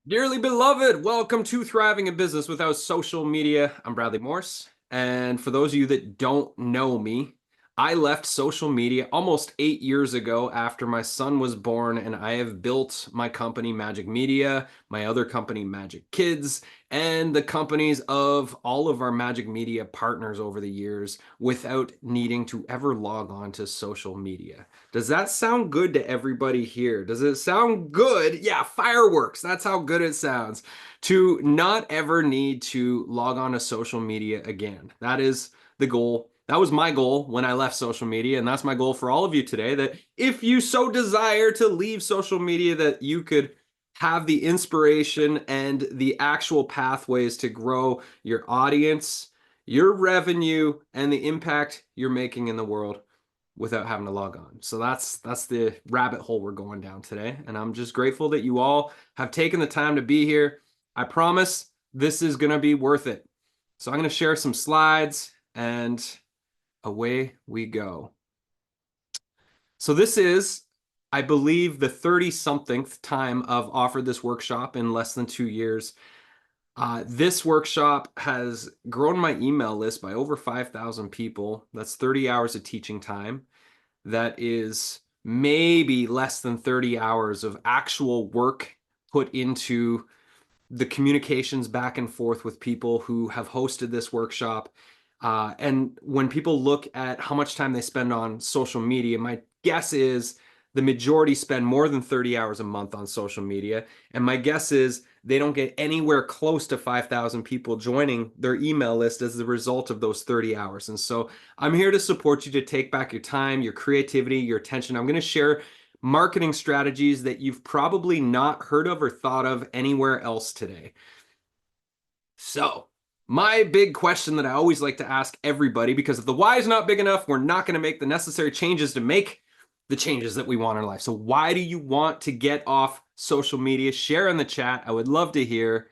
Dearly beloved, welcome to Thriving in Business Without Social Media. I'm Bradley Morse. And for those of you that don't know me, I left social media almost 8 years ago after my son was born, and I have built my company, Magic Media, my other company, Magic Kids, and the companies of all of our Magic Media partners over the years without needing to ever log on to social media. Does that sound good to everybody here? Does it sound good? Yeah, fireworks. That's how good it sounds. To not ever need to log on to social media again. That is the goal. That was my goal when I left social media, and that's my goal for all of you today, that if you so desire to leave social media, that you could have the inspiration and the actual pathways to grow your audience, your revenue, and the impact you're making in the world without having to log on. So that's the rabbit hole we're going down today. And I'm just grateful that you all have taken the time to be here. I promise this is going to be worth it. So I'm going to share some slides and away we go. So this is, I believe, the 30 somethingth time I've offered this workshop in less than 2 years. This workshop has grown my email list by over 5,000 people. That's 30 hours of teaching time. That is maybe less than 30 hours of actual work put into the communications back and forth with people who have hosted this workshop. And when people look at how much time they spend on social media, my guess is the majority spend more than 30 hours a month on social media. And my guess is they don't get anywhere close to 5,000 people joining their email list as the result of those 30 hours. And so I'm here to support you to take back your time, your creativity, your attention. I'm going to share marketing strategies that you've probably not heard of or thought of anywhere else today. So, my big question that I always like to ask everybody, because if the why is not big enough, we're not going to make the necessary changes to make the changes that we want in our life. So, why do you want to get off social media? Share in the chat. I would love to hear,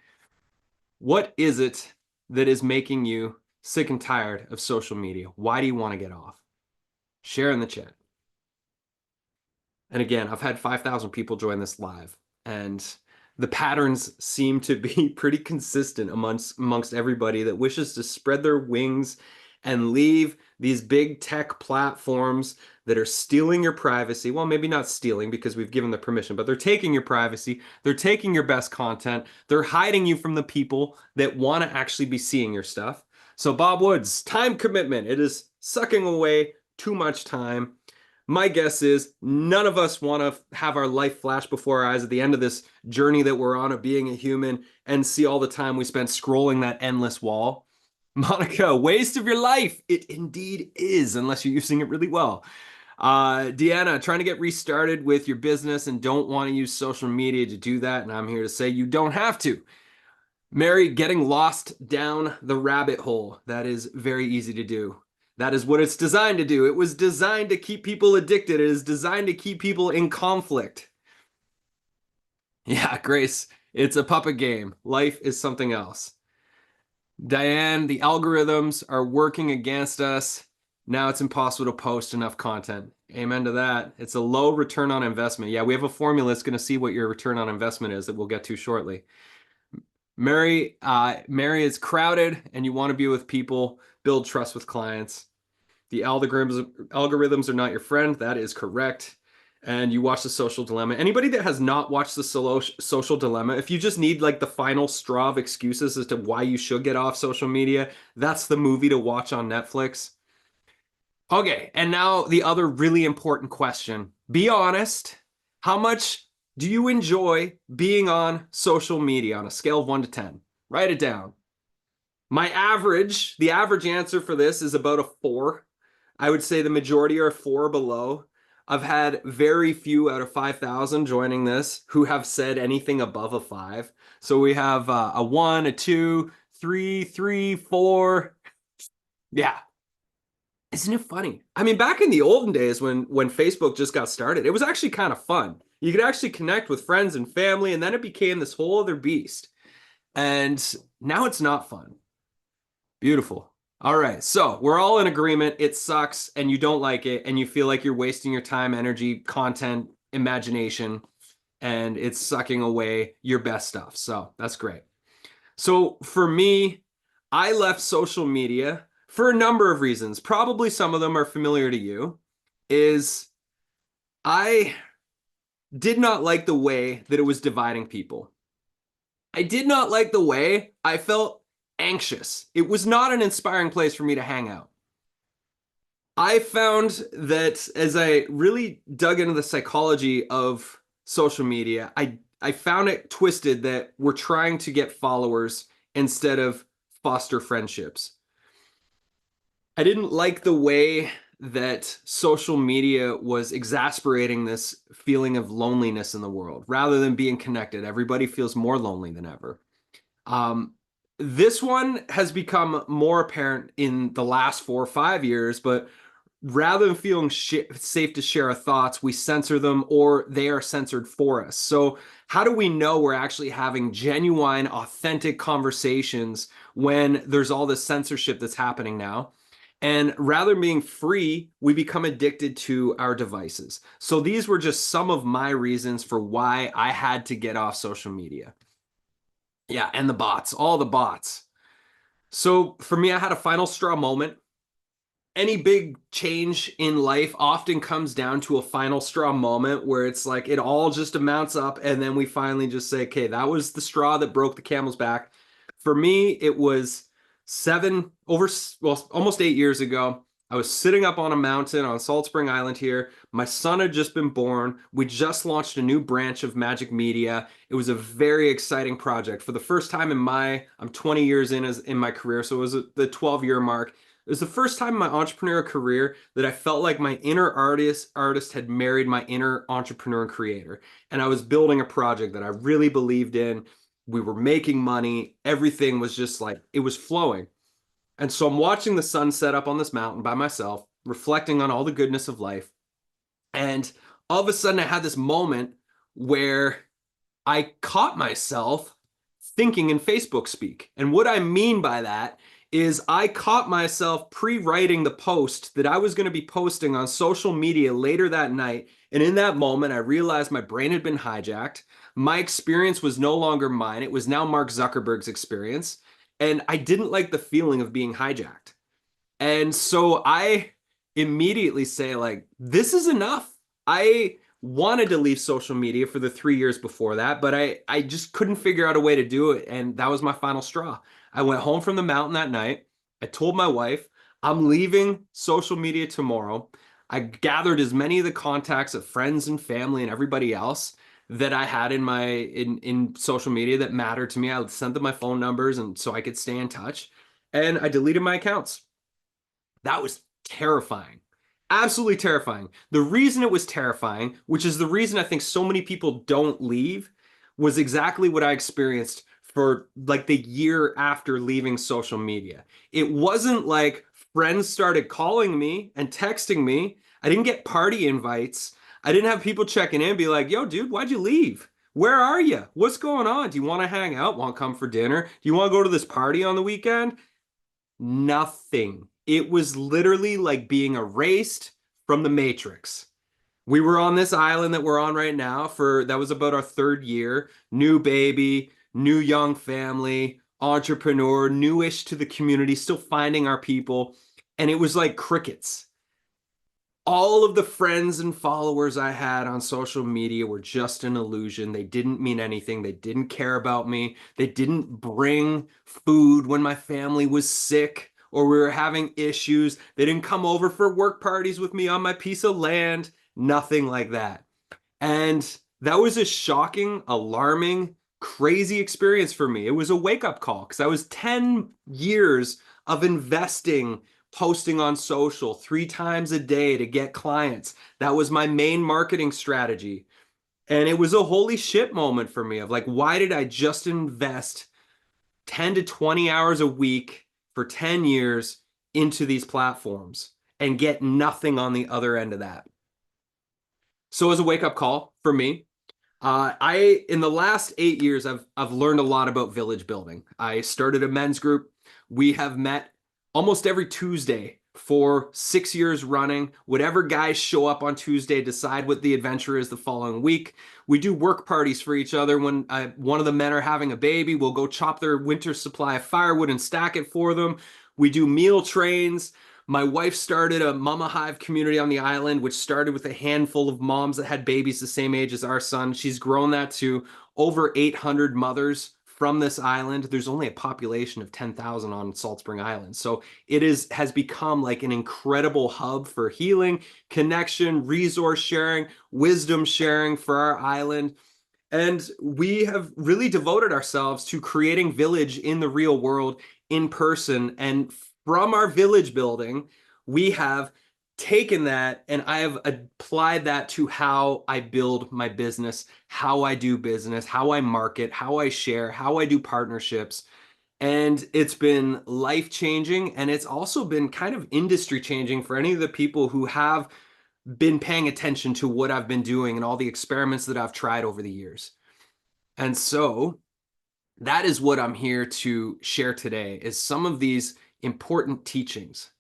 what is it that is making you sick and tired of social media? Why do you want to get off? Share in the chat. And again, I've had 5,000 people join this live, and the patterns seem to be pretty consistent amongst everybody that wishes to spread their wings and leave these big tech platforms that are stealing your privacy. Well, maybe not stealing because we've given the permission, but they're taking your privacy. They're taking your best content. They're hiding you from the people that want to actually be seeing your stuff. So, Bob Woods, time commitment. It is sucking away too much time. My guess is none of us want to have our life flash before our eyes at the end of this journey that we're on of being a human and see all the time we spent scrolling that endless wall. Monica, waste of your life. It indeed is, unless you're using it really well. Deanna, trying to get restarted with your business and don't want to use social media to do that. And I'm here to say you don't have to. Mary, getting lost down the rabbit hole. That is very easy to do. That is what it's designed to do. It was designed to keep people addicted. It is designed to keep people in conflict. Yeah, Grace, it's a puppet game. Life is something else. Diane, the algorithms are working against us. Now it's impossible to post enough content. Amen to that. It's a low return on investment. Yeah, we have a formula that's going to see what your return on investment is that we'll get to shortly. Mary is crowded and you want to be with people, build trust with clients. The algorithms are not your friend. That is correct. And you watch The Social Dilemma. Anybody that has not watched The Social Dilemma, if you just need like the final straw of excuses as to why you should get off social media, that's the movie to watch on Netflix. Okay, and now the other really important question. Be honest. How much do you enjoy being on social media on a scale of 1 to 10? Write it down. The average answer for this is about a 4. I would say the majority are 4 below. I've had very few out of 5,000 joining this who have said anything above a 5. So we have a 1, a 2, 3, 3, 4. Yeah. Isn't it funny? I mean, back in the olden days when Facebook just got started, it was actually kind of fun. You could actually connect with friends and family, and then it became this whole other beast. And now it's not fun. Beautiful. All right. So we're all in agreement. It sucks and you don't like it and you feel like you're wasting your time, energy, content, imagination. and it's sucking away your best stuff. So that's great. So for me, I left social media for a number of reasons. Probably some of them are familiar to you. Is I did not like the way that it was dividing people. I did not like the way I felt anxious. It was not an inspiring place for me to hang out. I found that as I really dug into the psychology of social media, I found it twisted that we're trying to get followers instead of foster friendships. I didn't like the way that social media was exasperating this feeling of loneliness in the world. Rather than being connected, everybody feels more lonely than ever. Um, this one has become more apparent in the last 4 or 5 years, but rather than feeling safe to share our thoughts, we censor them or they are censored for us. So, how do we know we're actually having genuine, authentic conversations when there's all this censorship that's happening now? And rather than being free, we become addicted to our devices. So, these were just some of my reasons for why I had to get off social media. Yeah, and the bots, all the bots. So, for me, I had a final straw moment. Any big change in life often comes down to a final straw moment where it's like it all just amounts up, and then we finally just say, okay, that was the straw that broke the camel's back. For me, it was well, almost 8 years ago. I was sitting up on a mountain on Salt Spring Island here. My son had just been born. We just launched a new branch of Magic Media. It was a very exciting project. For the first time I'm 20 years in my career, so it was the 12-year mark. It was the first time in my entrepreneurial career that I felt like my inner artist had married my inner entrepreneur and creator. And I was building a project that I really believed in. We were making money. Everything was just like it was flowing. And so I'm watching the sun set up on this mountain by myself, reflecting on all the goodness of life. And all of a sudden I had this moment where I caught myself thinking in Facebook speak. And what I mean by that is I caught myself pre-writing the post that I was going to be posting on social media later that night. And in that moment, I realized my brain had been hijacked. My experience was no longer mine. It was now Mark Zuckerberg's experience. And I didn't like the feeling of being hijacked. And so I immediately say, like, this is enough. I wanted to leave social media for the 3 years before that, but I just couldn't figure out a way to do it. And that was my final straw. I went home from the mountain that night. I told my wife, I'm leaving social media tomorrow. I gathered as many of the contacts of friends and family and everybody else that I had in social media that mattered to me. I sent them my phone numbers and so I could stay in touch. And I deleted my accounts. That was terrifying. Absolutely terrifying. The reason it was terrifying, which is the reason I think so many people don't leave, was exactly what I experienced for like the year after leaving social media. It wasn't like friends started calling me and texting me. I didn't get party invites. I didn't have people checking in and be like, yo, dude, why'd you leave? Where are you? What's going on? Do you want to hang out? Want to come for dinner? Do you want to go to this party on the weekend? Nothing. It was literally like being erased from the Matrix. We were on this island that we're on right now for that was about our 3rd year. New baby, new young family, entrepreneur, newish to the community, still finding our people. And it was like crickets. All of the friends and followers I had on social media were just an illusion. They didn't mean anything. They didn't care about me. They didn't bring food when my family was sick or we were having issues. They didn't come over for work parties with me on my piece of land. Nothing like that. And that was a shocking, alarming, crazy experience for me. It was a wake-up call because I was 10 years of investing, posting on social 3 times a day to get clients. That was my main marketing strategy. And it was a holy shit moment for me of like, why did I just invest 10 to 20 hours a week for 10 years into these platforms and get nothing on the other end of that? So it was a wake-up call for me. I in the last 8 years, I've learned a lot about village building. I started a men's group. We have met almost every Tuesday for 6 years running. Whatever guys show up on Tuesday, decide what the adventure is the following week. We do work parties for each other. When one of the men are having a baby, we'll go chop their winter supply of firewood and stack it for them. We do meal trains. My wife started a Mama Hive community on the island, which started with a handful of moms that had babies the same age as our son. She's grown that to over 800 mothers from this island. There's only a population of 10,000 on Salt Spring Island. So it has become like an incredible hub for healing, connection, resource sharing, wisdom sharing for our island. And we have really devoted ourselves to creating village in the real world in person. And from our village building, we have taken that and I have applied that to how I build my business, how I do business, how I market, how I share, how I do partnerships. And it's been life changing. And it's also been kind of industry changing for any of the people who have been paying attention to what I've been doing and all the experiments that I've tried over the years. And so that is what I'm here to share today is some of these important teachings.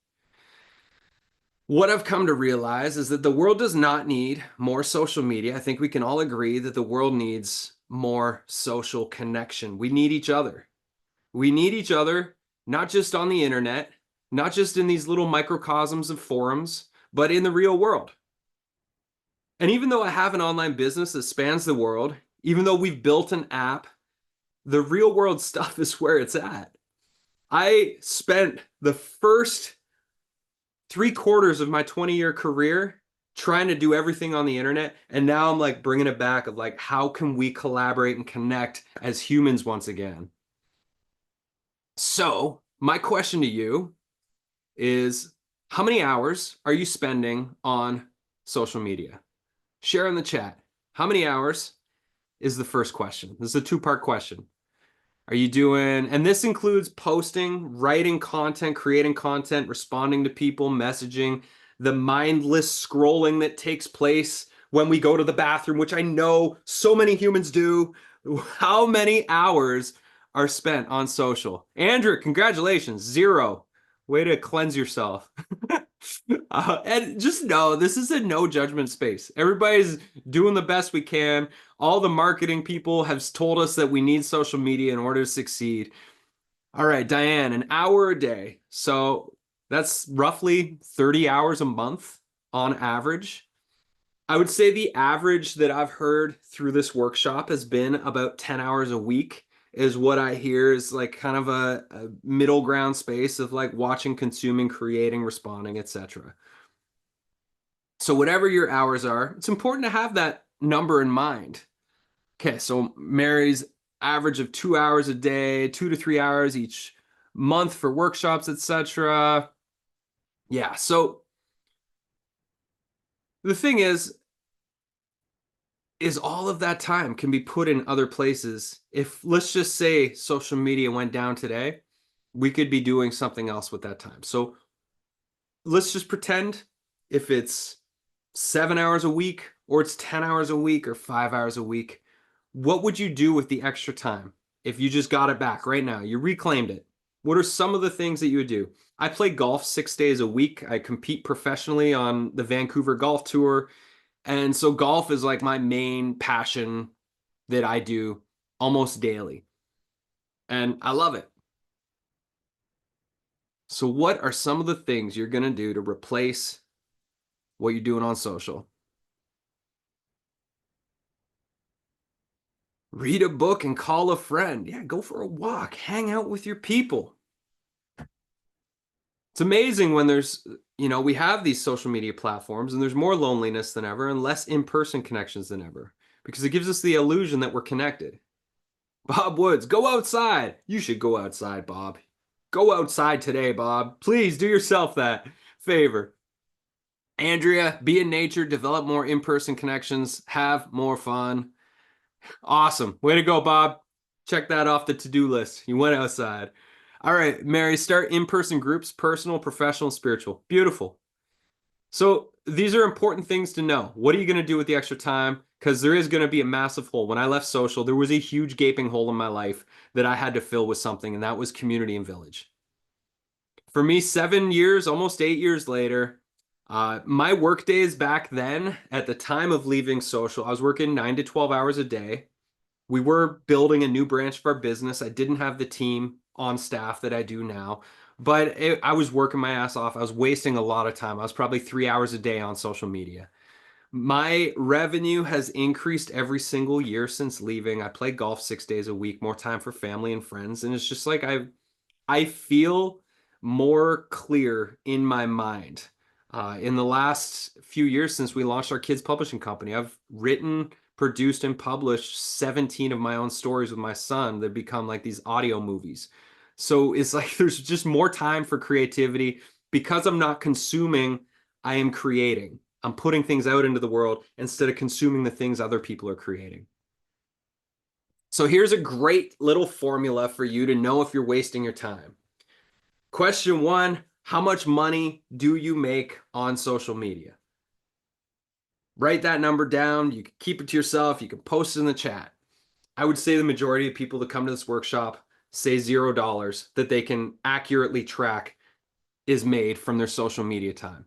What I've come to realize is that the world does not need more social media. I think we can all agree that the world needs more social connection. We need each other. We need each other, not just on the internet, not just in these little microcosms of forums, but in the real world. And even though I have an online business that spans the world, even though we've built an app, the real world stuff is where it's at. I spent the first 3/4 of my 20-year career trying to do everything on the internet. And now I'm like bringing it back of like, how can we collaborate and connect as humans once again? So my question to you is, how many hours are you spending on social media? Share in the chat. How many hours is the first question? This is a two-part question. Are you doing, and this includes posting, writing content, creating content, responding to people, messaging, the mindless scrolling that takes place when we go to the bathroom, which I know so many humans do. How many hours are spent on social? Andrew, congratulations, 0. Way to cleanse yourself. And just know this is a no judgment space. Everybody's doing the best we can. All the marketing people have told us that we need social media in order to succeed. All right, Diane, an hour a day. So that's roughly 30 hours a month on average. I would say the average that I've heard through this workshop has been about 10 hours a week is what I hear is like kind of a middle ground space of like watching, consuming, creating, responding, etc. So whatever your hours are, it's important to have that number in mind. Okay, so Mary's average of 2 hours a day, 2 to 3 hours each month for workshops, etc. Yeah, so the thing is all of that time can be put in other places. If let's just say social media went down today, we could be doing something else with that time. So let's just pretend if it's 7 hours a week or it's 10 hours a week or 5 hours a week, what would you do with the extra time if you just got it back right now? You reclaimed it. What are some of the things that you would do? I play golf 6 days a week. I compete professionally on the Vancouver Golf Tour. And so golf is like my main passion that I do almost daily. And I love it. So what are some of the things you're going to do to replace what you're doing on social? Read a book and call a friend. Yeah, go for a walk. Hang out with your people. It's amazing when there's, we have these social media platforms and there's more loneliness than ever and less in-person connections than ever because it gives us the illusion that we're connected. Bob Woods, go outside. You should go outside, Bob. Go outside today, Bob. Please do yourself that favor. Andrea, be in nature, develop more in-person connections, have more fun. Awesome. Way to go, Bob. Check that off the to-do list. You went outside. All right, Mary, start in-person groups, personal, professional, spiritual. Beautiful. So these are important things to know. What are you going to do with the extra time? Because there is going to be a massive hole. When I left social, there was a huge gaping hole in my life that I had to fill with something, and that was community and village. For me, 7 years, almost 8 years later, my work days back then, at the time of leaving social, I was working 9 to 12 hours a day. We were building a new branch of our business. I didn't have the team on staff that I do now, but I was working my ass off. I was wasting a lot of time. I was probably 3 hours a day on social media. My revenue has increased every single year since leaving. I play golf 6 days a week, more time for family and friends, and it's just like I feel more clear in my mind. In the last few years since we launched our kids publishing company, I've written, produced, and published 17 of my own stories with my son that become like these audio movies. So it's like there's just more time for creativity because I'm not consuming, I am creating. I'm putting things out into the world instead of consuming the things other people are creating. So here's a great little formula for you to know if you're wasting your time. Question one, how much money do you make on social media? Write that number down. You can keep it to yourself. You can post it in the chat. I would say the majority of people that come to this workshop say $0 that they can accurately track is made from their social media time.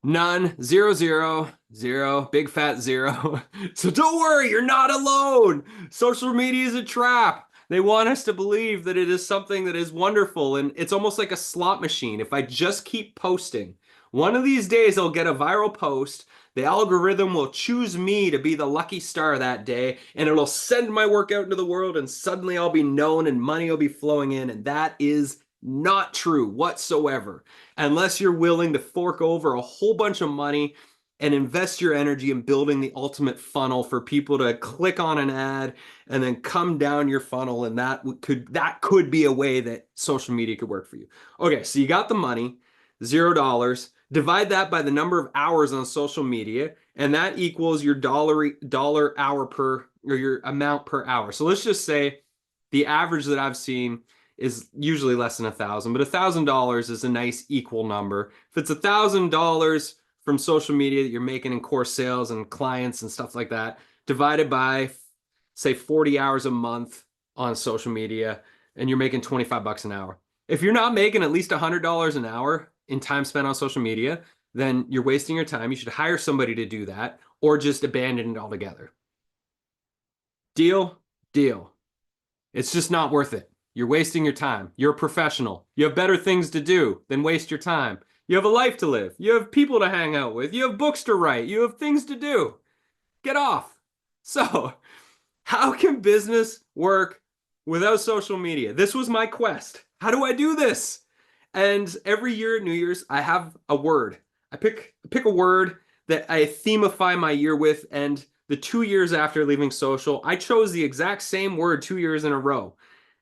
None, zero, zero, zero, big fat zero. So don't worry, you're not alone. Social media is a trap. They want us to believe that it is something that is wonderful, and it's almost like a slot machine. If I just keep posting, one of these days I'll get a viral post. The algorithm will choose me to be the lucky star that day, and it'll send my work out into the world, and suddenly I'll be known and money will be flowing in, and that is not true whatsoever unless you're willing to fork over a whole bunch of money and invest your energy in building the ultimate funnel for people to click on an ad and then come down your funnel, and that could be a way that social media could work for you. Okay, so you got the money, $0. Divide that by the number of hours on social media, and that equals your dollar hour per, or your amount per hour. So let's just say the average that I've seen is usually less than 1,000, but $1,000 is a nice equal number. If it's $1,000 from social media that you're making in course sales and clients and stuff like that, divided by, say, 40 hours a month on social media, and you're making 25 bucks an hour. If you're not making at least $100 an hour in time spent on social media, then you're wasting your time. You should hire somebody to do that or just abandon it altogether. Deal? Deal. It's just not worth it. You're wasting your time. You're a professional. You have better things to do than waste your time. You have a life to live. You have people to hang out with. You have books to write. You have things to do. Get off. So, how can business work without social media? This was my quest. How do I do this? And every year at New Year's, I have a word. I pick a word that I themify my year with, and the 2 years after leaving social, I chose the exact same word 2 years in a row.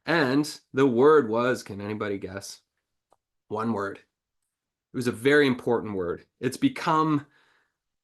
And the word was, can anybody guess? One word. It was a very important word. It's become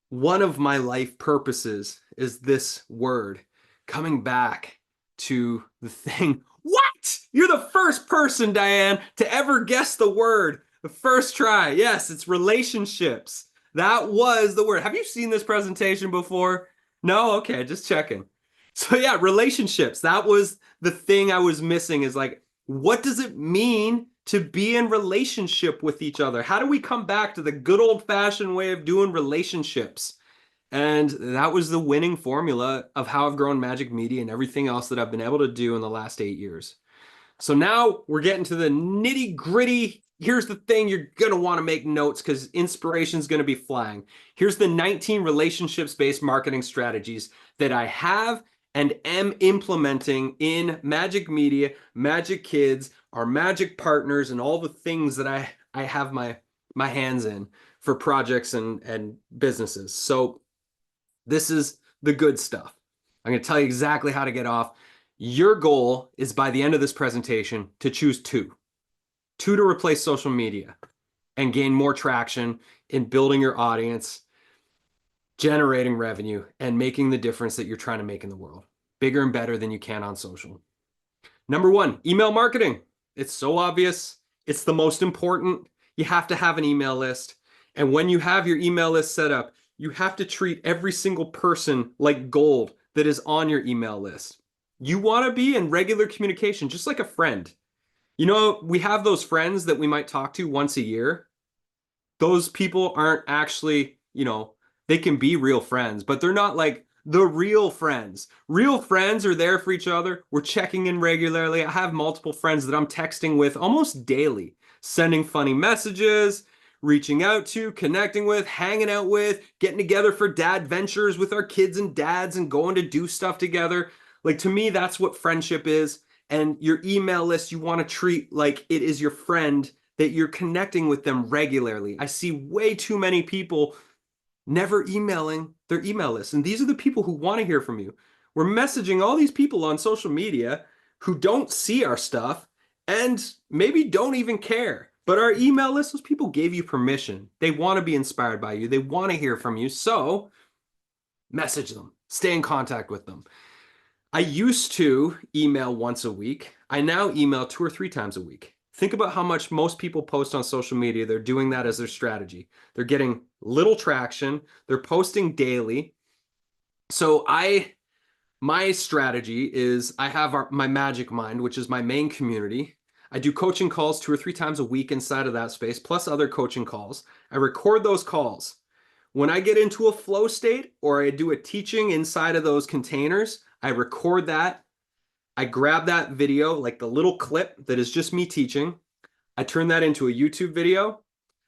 one of my life purposes is this word, coming back to the thing. What? You're the first person, Diane, to ever guess the word. The first try. Yes, it's relationships. That was the word. Have you seen this presentation before? No? Okay, just checking. So yeah, relationships. That was the thing I was missing, is like, what does it mean to be in relationship with each other? How do we come back to the good old-fashioned way of doing relationships? And that was the winning formula of how I've grown Magic Media and everything else that I've been able to do in the last 8 years. So now we're getting to the nitty gritty. Here's the thing, you're going to want to make notes because inspiration is going to be flying. Here's the 19 relationships-based marketing strategies that I have and am implementing in Magic Media, Magic Kids, our Magic partners, and all the things that I have my hands in for projects and businesses. So this is the good stuff. I'm going to tell you exactly how to get off. Your goal is, by the end of this presentation, to choose two to replace social media and gain more traction in building your audience, generating revenue, and making the difference that you're trying to make in the world bigger and better than you can on social. Number one, email marketing. It's so obvious. It's the most important. You have to have an email list. And when you have your email list set up, you have to treat every single person like gold that is on your email list. You want to be in regular communication, just like a friend. You know, we have those friends that we might talk to once a year. Those people aren't actually, they can be real friends, but they're not like the real friends. Real friends are there for each other. We're checking in regularly. I have multiple friends that I'm texting with almost daily, sending funny messages, reaching out to, connecting with, hanging out with, getting together for dad ventures with our kids and dads and going to do stuff together. Like to me, that's what friendship is. And your email list, you want to treat like it is your friend, that you're connecting with them regularly. I see way too many people never emailing their email list. And these are the people who want to hear from you. We're messaging all these people on social media who don't see our stuff and maybe don't even care. But our email list, those people gave you permission. They want to be inspired by you. They want to hear from you. So message them, stay in contact with them. I used to email once a week. I now email 2 or 3 times a week. Think about how much most people post on social media. They're doing that as their strategy. They're getting little traction. They're posting daily. So my strategy is I have my Magic Mind, which is my main community. I do coaching calls 2 or 3 times a week inside of that space, plus other coaching calls. I record those calls. When I get into a flow state or I do a teaching inside of those containers, I record that. I grab that video, like the little clip that is just me teaching. I turn that into a YouTube video.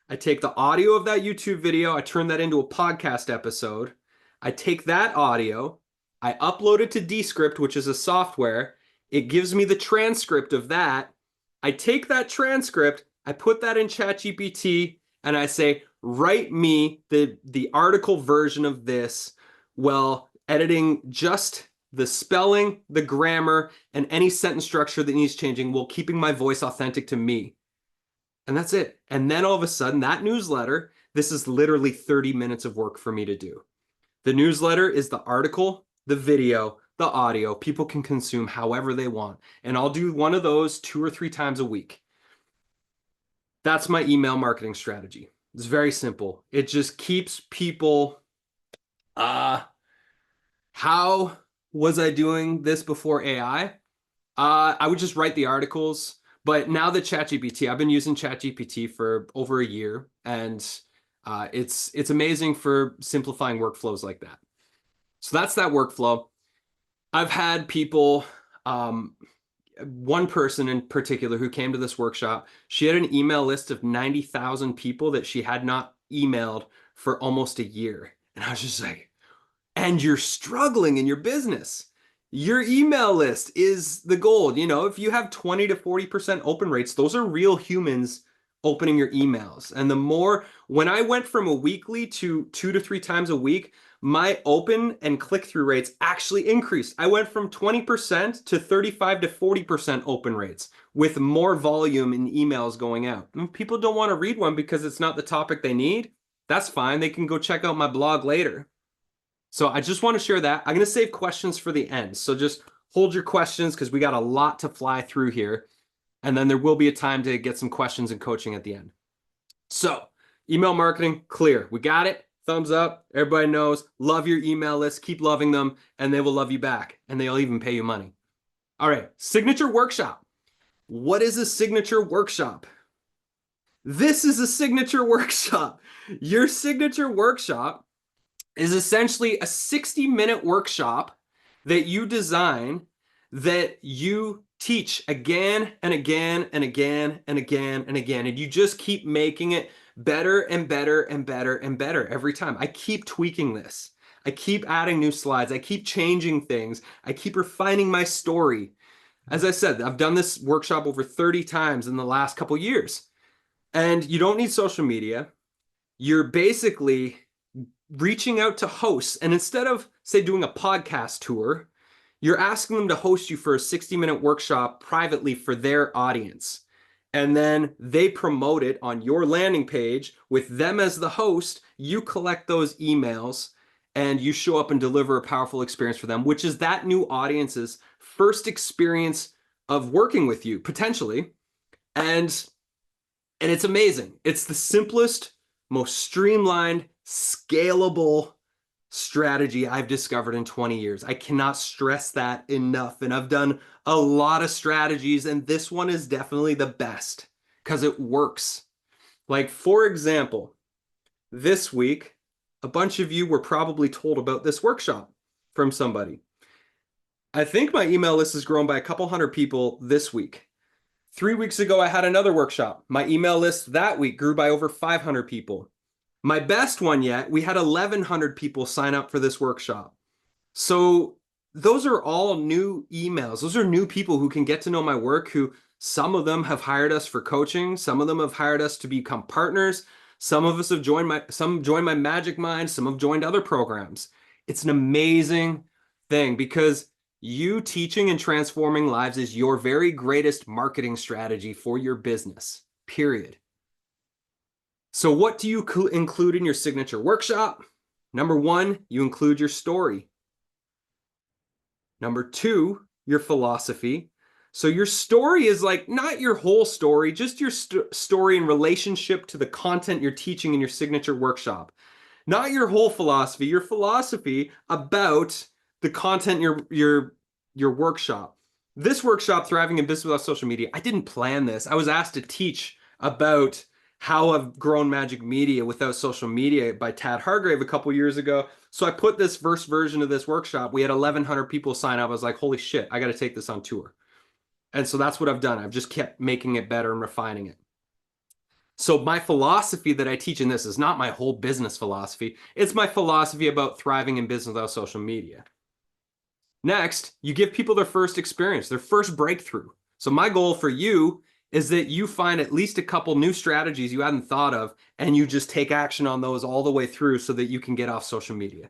I take the audio of that YouTube video. I turn that into a podcast episode. I take that audio. I upload it to Descript, which is a software. It gives me the transcript of that. I take that transcript. I put that in ChatGPT and I say, write me the article version of this while editing just the spelling, the grammar, and any sentence structure that needs changing while keeping my voice authentic to me. And that's it. And then all of a sudden, that newsletter, this is literally 30 minutes of work for me to do. The newsletter is the article, the video, the audio. People can consume however they want. And I'll do one of those 2 or 3 times a week. That's my email marketing strategy. It's very simple. It just keeps people, how was I doing this before AI? I would just write the articles, but now the ChatGPT, I've been using ChatGPT for over a year, and it's amazing for simplifying workflows like that. So that's that workflow. I've had people, one person in particular who came to this workshop, she had an email list of 90,000 people that she had not emailed for almost a year. And I was just like, and you're struggling in your business. Your email list is the gold. If you have 20 to 40% open rates, those are real humans opening your emails. And when I went from a weekly to 2 to 3 times a week, my open and click-through rates actually increased. I went from 20% to 35 to 40% open rates with more volume in emails going out. And people don't want to read one because it's not the topic they need. That's fine. They can go check out my blog later. So I just want to share that. I'm going to save questions for the end. So just hold your questions because we got a lot to fly through here. And then there will be a time to get some questions and coaching at the end. So email marketing, clear. We got it. Thumbs up. Everybody knows. Love your email list. Keep loving them and they will love you back. And they'll even pay you money. All right. Signature workshop. What is a signature workshop? This is a signature workshop. Your signature workshop is essentially a 60-minute workshop that you design, that you teach again and again and again and again and again. And you just keep making it better and better and better and better every time. I keep tweaking this. I keep adding new slides. I keep changing things. I keep refining my story. As I said, I've done this workshop over 30 times in the last couple years. And you don't need social media. You're basically reaching out to hosts, and instead of, say, doing a podcast tour, you're asking them to host you for a 60-minute workshop privately for their audience. And then they promote it on your landing page with them as the host. You collect those emails and you show up and deliver a powerful experience for them, which is that new audience's first experience of working with you, potentially. And it's amazing. It's the simplest, most streamlined, scalable strategy I've discovered in 20 years. I cannot stress that enough. And I've done a lot of strategies, and this one is definitely the best because it works. Like, for example, this week, a bunch of you were probably told about this workshop from somebody. I think my email list has grown by a couple hundred people this week. 3 weeks ago, I had another workshop. My email list that week grew by over 500 people. My best one yet, we had 1,100 people sign up for this workshop. So those are all new emails. Those are new people who can get to know my work, who some of them have hired us for coaching. Some of them have hired us to become partners. Some of us have joined my Magic Mind. Some have joined other programs. It's an amazing thing because you teaching and transforming lives is your very greatest marketing strategy for your business, period. So what do you include in your signature workshop? Number one, you include your story. Number two, your philosophy. So your story is like not your whole story, just your story in relationship to the content you're teaching in your signature workshop. Not your whole philosophy, your philosophy about the content your workshop. This workshop, Thriving in Business Without Social Media, I didn't plan this. I was asked to teach about how I've grown Magic Media without social media by Tad Hargrave a couple years ago. So I put this first version of this workshop. We had 1,100 people sign up. I was like, holy shit, I got to take this on tour. And so that's what I've done. I've just kept making it better and refining it. So my philosophy that I teach in this is not my whole business philosophy. It's my philosophy about thriving in business without social media. Next, you give people their first experience, their first breakthrough. So my goal for you is that you find at least a couple new strategies you hadn't thought of, and you just take action on those all the way through so that you can get off social media.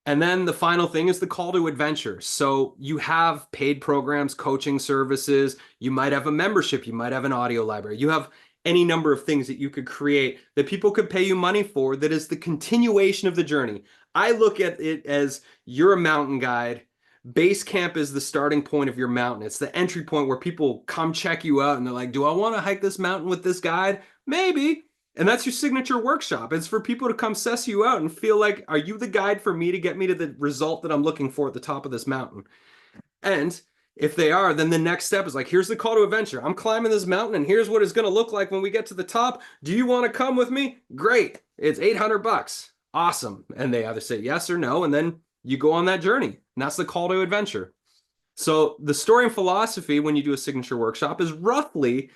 And then the final thing is the call to adventure. So you have paid programs, coaching services, you might have a membership, you might have an audio library, you have any number of things that you could create that people could pay you money for that is the continuation of the journey. I look at it as you're a mountain guide. Base camp is the starting point of your mountain. It's the entry point where people come check you out and they're like, do I want to hike this mountain with this guide? Maybe. And that's your signature workshop. It's for people to come suss you out and feel like, are you the guide for me to get me to the result that I'm looking for at the top of this mountain? And if they are, then the next step is like, here's the call to adventure. I'm climbing this mountain and here's what it's going to look like when we get to the top. Do you want to come with me? Great. It's $800. Awesome. And they either say yes or no. And then you go on that journey. And that's the call to adventure. So the story and philosophy when you do a signature workshop is roughly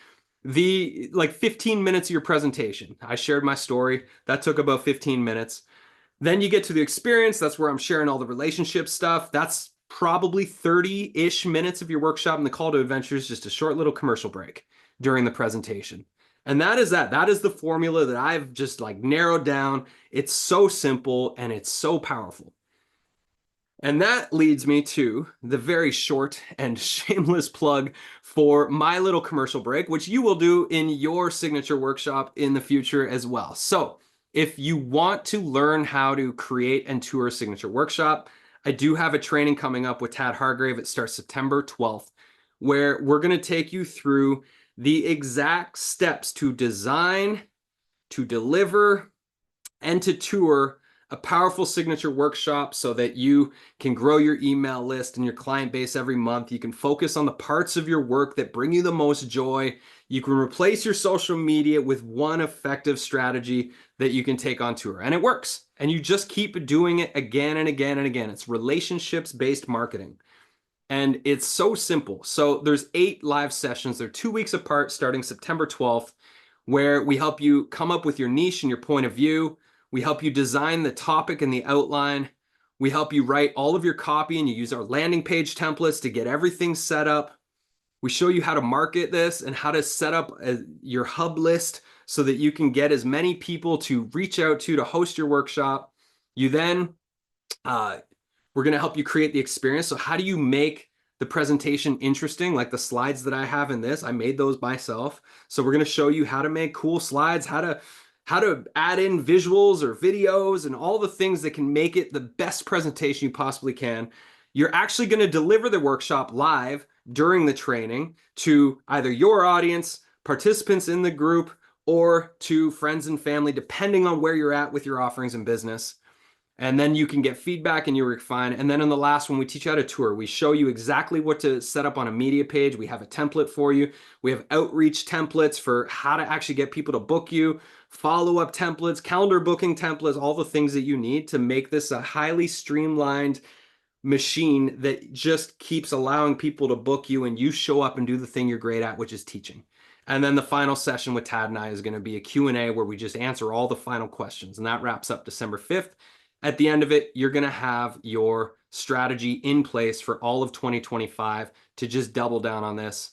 the like 15 minutes of your presentation. I shared my story. That took about 15 minutes. Then you get to the experience. That's where I'm sharing all the relationship stuff. That's probably 30-ish minutes of your workshop. And the call to adventure is just a short little commercial break during the presentation. And that is that. That is the formula that I've just like narrowed down. It's so simple and it's so powerful. And that leads me to the very short and shameless plug for my little commercial break, which you will do in your signature workshop in the future as well. So if you want to learn how to create and tour a signature workshop, I do have a training coming up with Tad Hargrave. It starts September 12th, where we're going to take you through the exact steps to design, to deliver, and to tour a powerful signature workshop so that you can grow your email list and your client base every month. You can focus on the parts of your work that bring you the most joy. You can replace your social media with one effective strategy that you can take on tour. And it works. And you just keep doing it again and again and again. It's relationships-based marketing. And it's so simple. So there's 8 live sessions. They're 2 weeks apart starting September 12th, where we help you come up with your niche and your point of view. We help you design the topic and the outline. We help you write all of your copy and you use our landing page templates to get everything set up. We show you how to market this and how to set up your hub list so that you can get as many people to reach out to host your workshop. You then, we're going to help you create the experience. So how do you make the presentation interesting? Like the slides that I have in this, I made those myself. So we're going to show you how to make cool slides, how to add in visuals or videos and all the things that can make it the best presentation you possibly can. You're actually going to deliver the workshop live during the training to either your audience, participants in the group, or to friends and family, depending on where you're at with your offerings in business. And then you can get feedback and you work fine. And then in the last one, we teach you how to tour. We show you exactly what to set up on a media page. We have a template for you. We have outreach templates for how to actually get people to book you, follow-up templates, calendar booking templates, all the things that you need to make this a highly streamlined machine that just keeps allowing people to book you and you show up and do the thing you're great at, which is teaching. And then the final session with Tad and I is going to be a Q&A where we just answer all the final questions. And that wraps up December 5th. At the end of it, you're going to have your strategy in place for all of 2025 to just double down on this.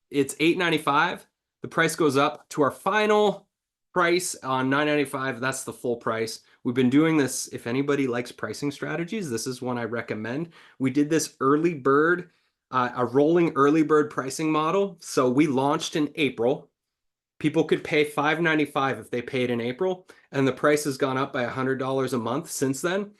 It's $895. The price goes up to our final price on $995. That's the full price. We've been doing this. If anybody likes pricing strategies, this is one I recommend. We did this early bird, a rolling early bird pricing model. So we launched in April. People could pay $595 if they paid in April, and the price has gone up by $100 a month since then.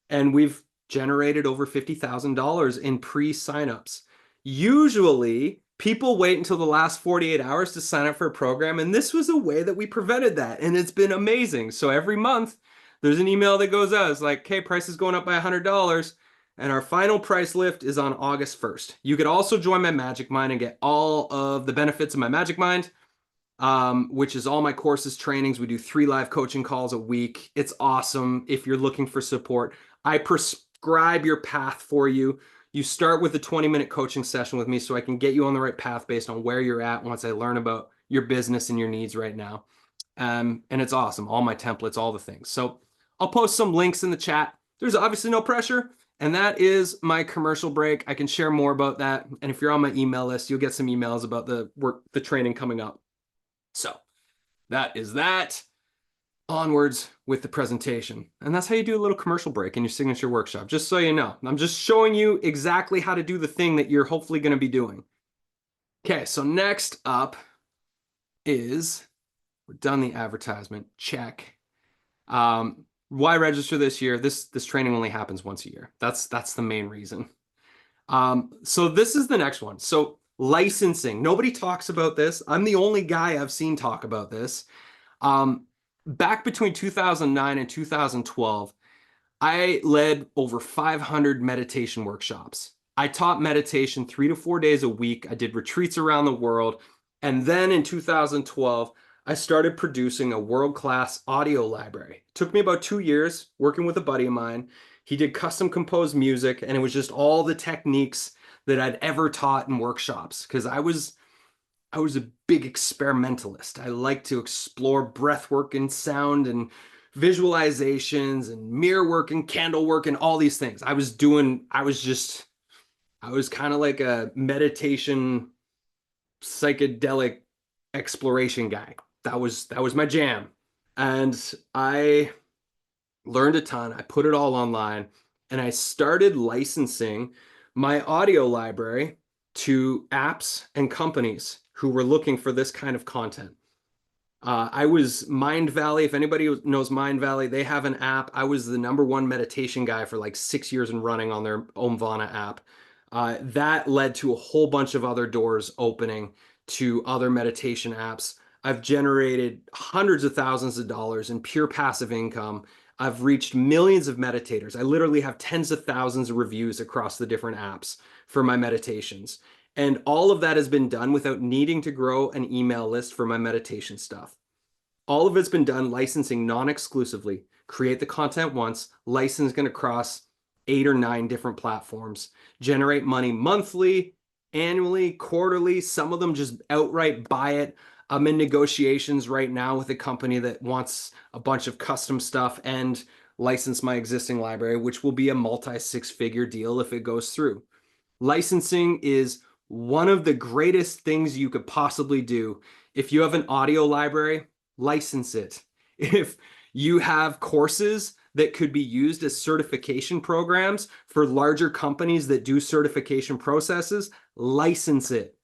And we've generated over $50,000 in pre-signups. Usually, people wait until the last 48 hours to sign up for a program, and this was a way that we prevented that, and it's been amazing. So every month, there's an email that goes out. It's like, okay, price is going up by $100, and our final price lift is on August 1st. You could also join my Magic Mind and get all of the benefits of my Magic Mind, which is all my courses, trainings. We do 3 live coaching calls a week. It's awesome if you're looking for support. I prescribe your path for you. You start with a 20-minute coaching session with me so I can get you on the right path based on where you're at once I learn about your business and your needs right now. And it's awesome. All my templates, all the things. So I'll post some links in the chat. There's obviously no pressure. And that is my commercial break. I can share more about that. And if you're on my email list, you'll get some emails about the training coming up. So that is that. Onwards with the presentation. And that's how you do a little commercial break in your signature workshop, just so you know. I'm just showing you exactly how to do the thing that you're hopefully going to be doing. Okay, so next up is, we're done the advertisement, check. Why register this year? This training only happens once a year. That's the main reason. So this is the next one. So licensing. Nobody talks about this. I'm the only guy I've seen talk about this. Back between 2009 and 2012, I led over 500 meditation workshops. I taught meditation 3 to 4 days a week. I did retreats around the world. And then in 2012, I started producing a world-class audio library. It took me about 2 years working with a buddy of mine. He did custom composed music, and it was just all the techniques that I'd ever taught in workshops, because I was a big experimentalist. I like to explore breath work and sound and visualizations and mirror work and candle work and all these things. I was kind of like a meditation psychedelic exploration guy. That was my jam. And I learned a ton. I put it all online and I started licensing my audio library to apps and companies who were looking for this kind of content. I was Mind Valley. If anybody knows Mind Valley, they have an app. I was the #1 meditation guy for like 6 years and running on their Omvana app. That led to a whole bunch of other doors opening to other meditation apps. I've generated hundreds of thousands of dollars in pure passive income. I've reached millions of meditators. I literally have tens of thousands of reviews across the different apps for my meditations. And all of that has been done without needing to grow an email list for my meditation stuff. All of it's been done licensing non-exclusively. Create the content once, licensing across 8 or 9 different platforms. Generate money monthly, annually, quarterly. Some of them just outright buy it. I'm in negotiations right now with a company that wants a bunch of custom stuff and license my existing library, which will be a multi-6-figure deal if it goes through. Licensing is one of the greatest things you could possibly do. If you have an audio library, license it. If you have courses that could be used as certification programs for larger companies that do certification processes, license it.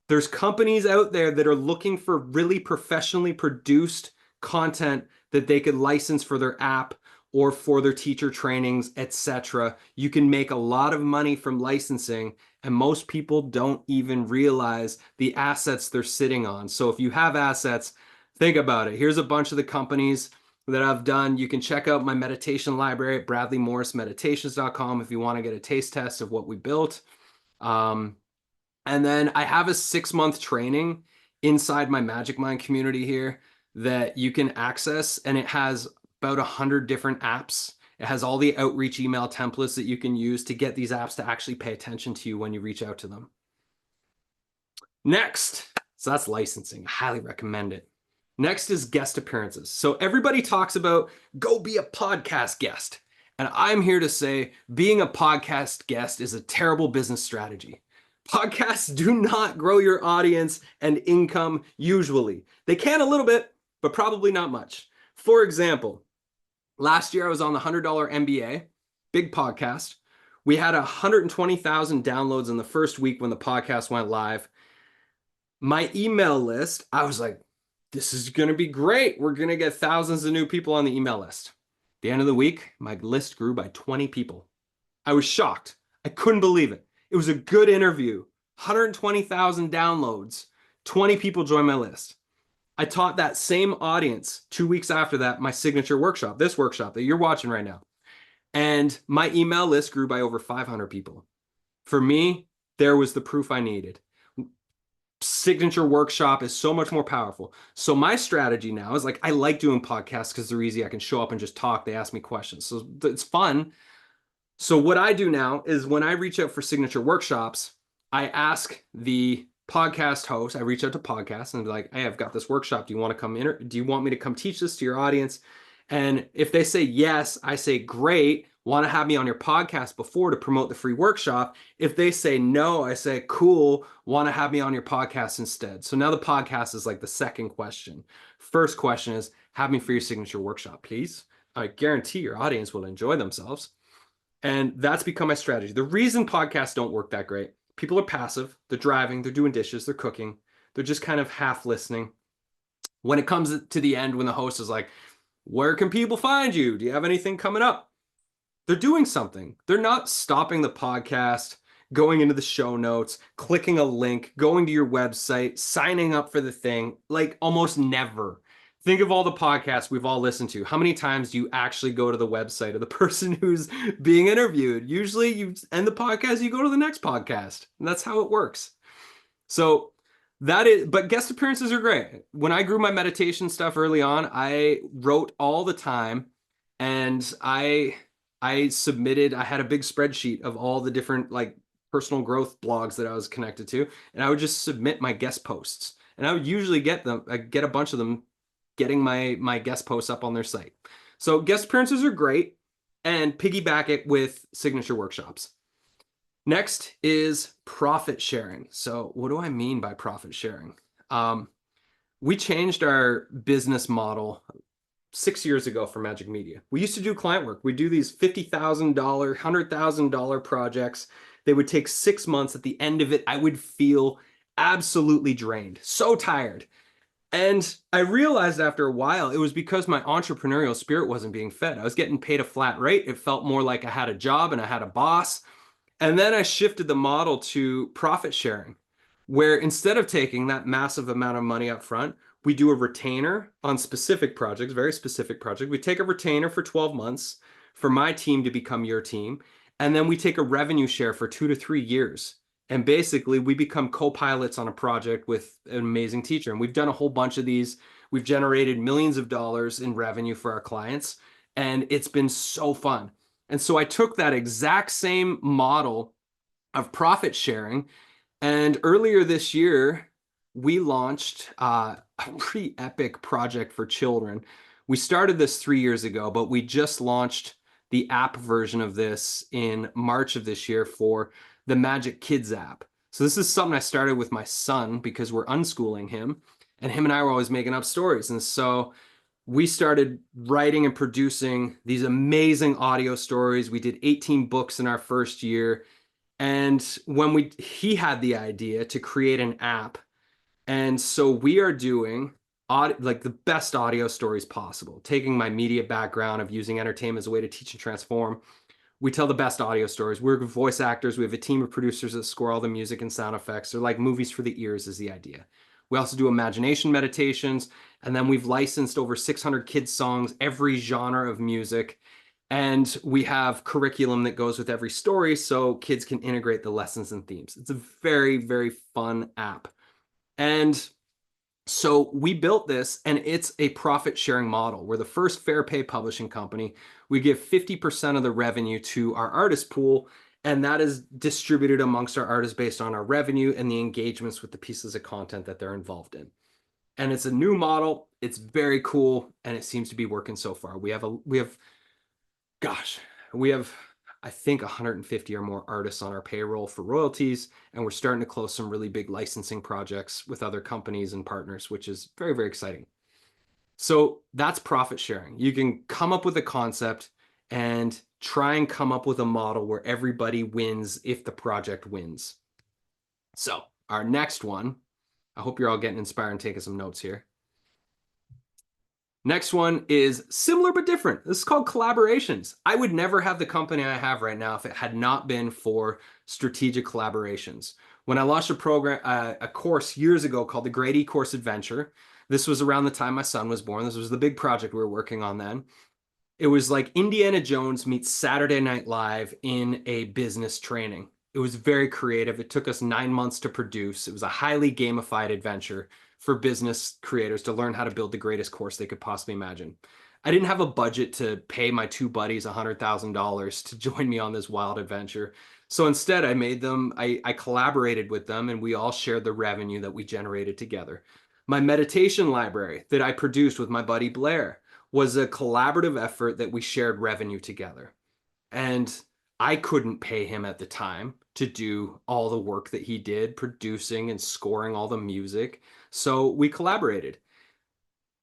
There's companies out there that are looking for really professionally produced content that they could license for their app or for their teacher trainings, etc. You can make a lot of money from licensing, and most people don't even realize the assets they're sitting on. So if you have assets, think about it. Here's a bunch of the companies that I've done. You can check out my meditation library at bradleymorrismeditations.com if you want to get a taste test of what we built. Um, and then I have a 6-month training inside my Magic Mind community here that you can access, and it has about 100 different apps. It has all the outreach email templates that you can use to get these apps to actually pay attention to you when you reach out to them. Next, so that's licensing. I highly recommend it. Next is guest appearances. So everybody talks about go be a podcast guest. And I'm here to say being a podcast guest is a terrible business strategy. Podcasts do not grow your audience and income usually. They can a little bit, but probably not much. For example, last year I was on the $100 MBA, big podcast. We had 120,000 downloads in the first week when the podcast went live. My email list, I was like, this is going to be great. We're going to get thousands of new people on the email list. At the end of the week, my list grew by 20 people. I was shocked. I couldn't believe it. It was a good interview, 120,000 downloads, 20 people joined my list. I taught that same audience 2 weeks after that, my signature workshop, this workshop that you're watching right now. And my email list grew by over 500 people. For me, there was the proof I needed. Signature workshop is so much more powerful. So my strategy now is like, I like doing podcasts because they're easy. I can show up and just talk. They ask me questions. So it's fun. So what I do now is when I reach out for signature workshops, I ask the podcast host, I reach out to podcasts and be like, hey, I've got this workshop. Do you want to come in? Do you want me to come teach this to your audience? And if they say yes, I say, great. Want to have me on your podcast before to promote the free workshop. If they say no, I say, cool. Want to have me on your podcast instead. So now the podcast is like the second question. First question is, have me for your signature workshop, please. I guarantee your audience will enjoy themselves. And that's become my strategy. The reason podcasts don't work that great, people are passive, they're driving, they're doing dishes, they're cooking, they're just kind of half listening. When it comes to the end, when the host is like, where can people find you? Do you have anything coming up? They're doing something. They're not stopping the podcast, going into the show notes, clicking a link, going to your website, signing up for the thing, like almost never. Think of all the podcasts we've all listened to. How many times do you actually go to the website of the person who's being interviewed? Usually you end the podcast, you go to the next podcast. And that's how it works. So that is, but guest appearances are great. When I grew my meditation stuff early on, I wrote all the time and I submitted, I had a big spreadsheet of all the different like personal growth blogs that I was connected to. And I would just submit my guest posts. And I would usually get a bunch of them getting my guest posts up on their site. So guest appearances are great, and piggyback it with signature workshops. Next is profit sharing. So what do I mean by profit sharing? We changed our business model 6 years ago for Magic Media. We used to do client work. We do these $50,000, $100,000 projects. They would take 6 months. At the end of it, I would feel absolutely drained, so tired. And I realized after a while, it was because my entrepreneurial spirit wasn't being fed. I was getting paid a flat rate. It felt more like I had a job and I had a boss. And then I shifted the model to profit sharing, where instead of taking that massive amount of money up front, we do a retainer on specific projects, very specific projects. We take a retainer for 12 months for my team to become your team. And then we take a revenue share for 2 to 3 years. And basically, we become co-pilots on a project with an amazing teacher. And we've done a whole bunch of these. We've generated millions of dollars in revenue for our clients. And it's been so fun. And so I took that exact same model of profit sharing. And earlier this year, we launched a pretty epic project for children. We started this 3 years ago, but we just launched the app version of this in March of this year for the Magic Kids app. So this is something I started with my son because we're unschooling him, and him and I were always making up stories. And so we started writing and producing these amazing audio stories. We did 18 books in our first year. And when he had the idea to create an app. And so we are doing like the best audio stories possible, taking my media background of using entertainment as a way to teach and transform. We tell the best audio stories. We're voice actors. We have a team of producers that score all the music and sound effects. They're like movies for the ears is the idea. We also do imagination meditations. And then we've licensed over 600 kids' songs, every genre of music. And we have curriculum that goes with every story so kids can integrate the lessons and themes. It's a very, very fun app. And so we built this, and it's a profit sharing model. We're the first fair pay publishing company. We give 50% of the revenue to our artist pool, and that is distributed amongst our artists based on our revenue and the engagements with the pieces of content that they're involved in. And it's a new model. It's very cool, and it seems to be working so far. Gosh, we have, I think, 150 or more artists on our payroll for royalties, and we're starting to close some really big licensing projects with other companies and partners, which is very, very exciting. So that's profit sharing. You can come up with a concept and try and come up with a model where everybody wins if the project wins. So our next one, I hope you're all getting inspired and taking some notes here. Next one is similar but different. This is called collaborations. I would never have the company I have right now if it had not been for strategic collaborations. When I launched a program, a course years ago called the Great E-Course Adventure, this was around the time my son was born. This was the big project we were working on then. It was like Indiana Jones meets Saturday Night Live in a business training. It was very creative. It took us 9 months to produce. It was a highly gamified adventure for business creators to learn how to build the greatest course they could possibly imagine. I didn't have a budget to pay my two buddies $100,000 to join me on this wild adventure. So instead, I collaborated with them, and we all shared the revenue that we generated together. My meditation library that I produced with my buddy Blair was a collaborative effort that we shared revenue together. And I couldn't pay him at the time to do all the work that he did, producing and scoring all the music. So we collaborated.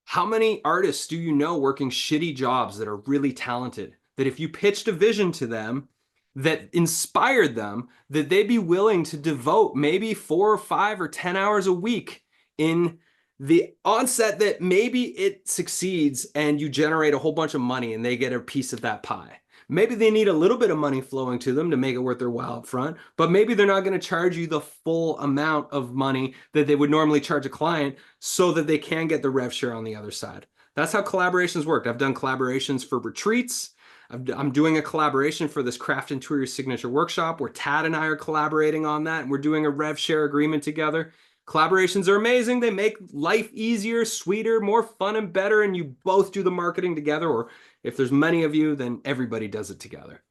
How many artists do you know working shitty jobs that are really talented? That if you pitched a vision to them that inspired them, that they'd be willing to devote maybe 4 or 5 or 10 hours a week in the onset that maybe it succeeds and you generate a whole bunch of money and they get a piece of that pie. Maybe they need a little bit of money flowing to them to make it worth their while up front, but maybe they're not going to charge you the full amount of money that they would normally charge a client so that they can get the rev share on the other side. That's how collaborations work. I've done collaborations for retreats. I'm doing a collaboration for this Craft and Tour Your Signature workshop where Tad and I are collaborating on that, and we're doing a rev share agreement together. Collaborations are amazing. They make life easier, sweeter, more fun, and better, and you both do the marketing together, or if there's many of you, then everybody does it together.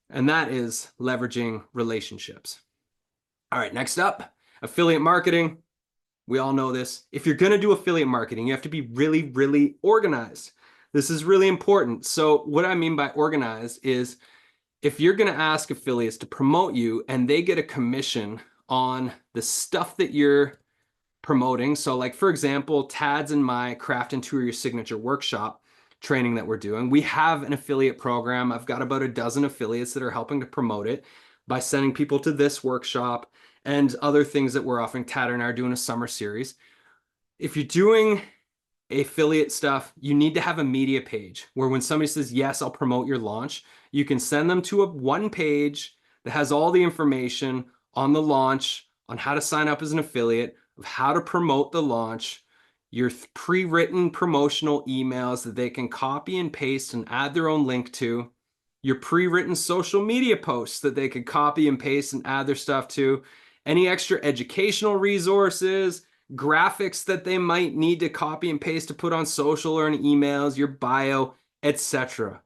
And that is leveraging relationships. All right, next up, affiliate marketing. We all know this. If you're going to do affiliate marketing, you have to be really, really organized. This is really important. So what I mean by organized is if you're going to ask affiliates to promote you and they get a commission on the stuff that you're promoting. So like, for example, Tad's and my Craft and Tour Your Signature workshop training that we're doing. We have an affiliate program. I've got about a dozen affiliates that are helping to promote it by sending people to this workshop and other things that we're offering. Tad and I are doing a summer series. If you're doing affiliate stuff, you need to have a media page where when somebody says, yes, I'll promote your launch, you can send them to a one page that has all the information on the launch, on how to sign up as an affiliate, of how to promote the launch, your pre-written promotional emails that they can copy and paste and add their own link to, your pre-written social media posts that they could copy and paste and add their stuff to, any extra educational resources, graphics that they might need to copy and paste to put on social or in emails, your bio, etc.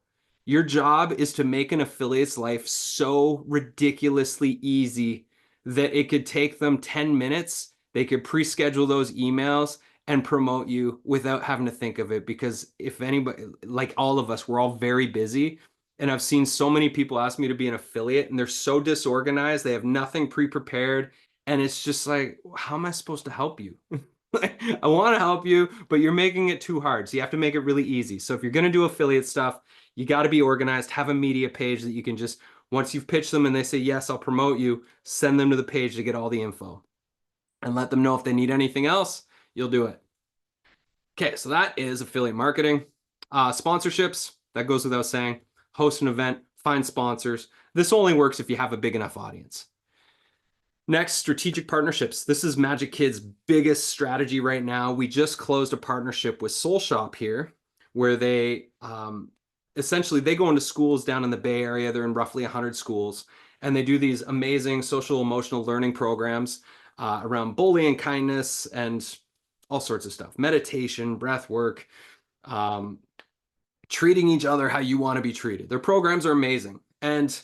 Your job is to make an affiliate's life so ridiculously easy that it could take them 10 minutes. They could pre-schedule those emails and promote you without having to think of it. Because if anybody, like all of us, we're all very busy. And I've seen so many people ask me to be an affiliate and they're so disorganized. They have nothing pre-prepared. And it's just like, how am I supposed to help you? I want to help you, but you're making it too hard. So you have to make it really easy. So if you're going to do affiliate stuff, you got to be organized, have a media page that you can just, once you've pitched them and they say, yes, I'll promote you, send them to the page to get all the info and let them know if they need anything else, you'll do it. Okay, so that is affiliate marketing. Sponsorships, that goes without saying. Host an event, find sponsors. This only works if you have a big enough audience. Next, strategic partnerships. This is Magic Kid's biggest strategy right now. We just closed a partnership with Soul Shop here, where they essentially they go into schools down in the Bay Area. They're in roughly 100 schools, and they do these amazing social emotional learning programs around bullying, kindness, and all sorts of stuff. Meditation, breath work, um, treating each other how you want to be treated. Their programs are amazing. And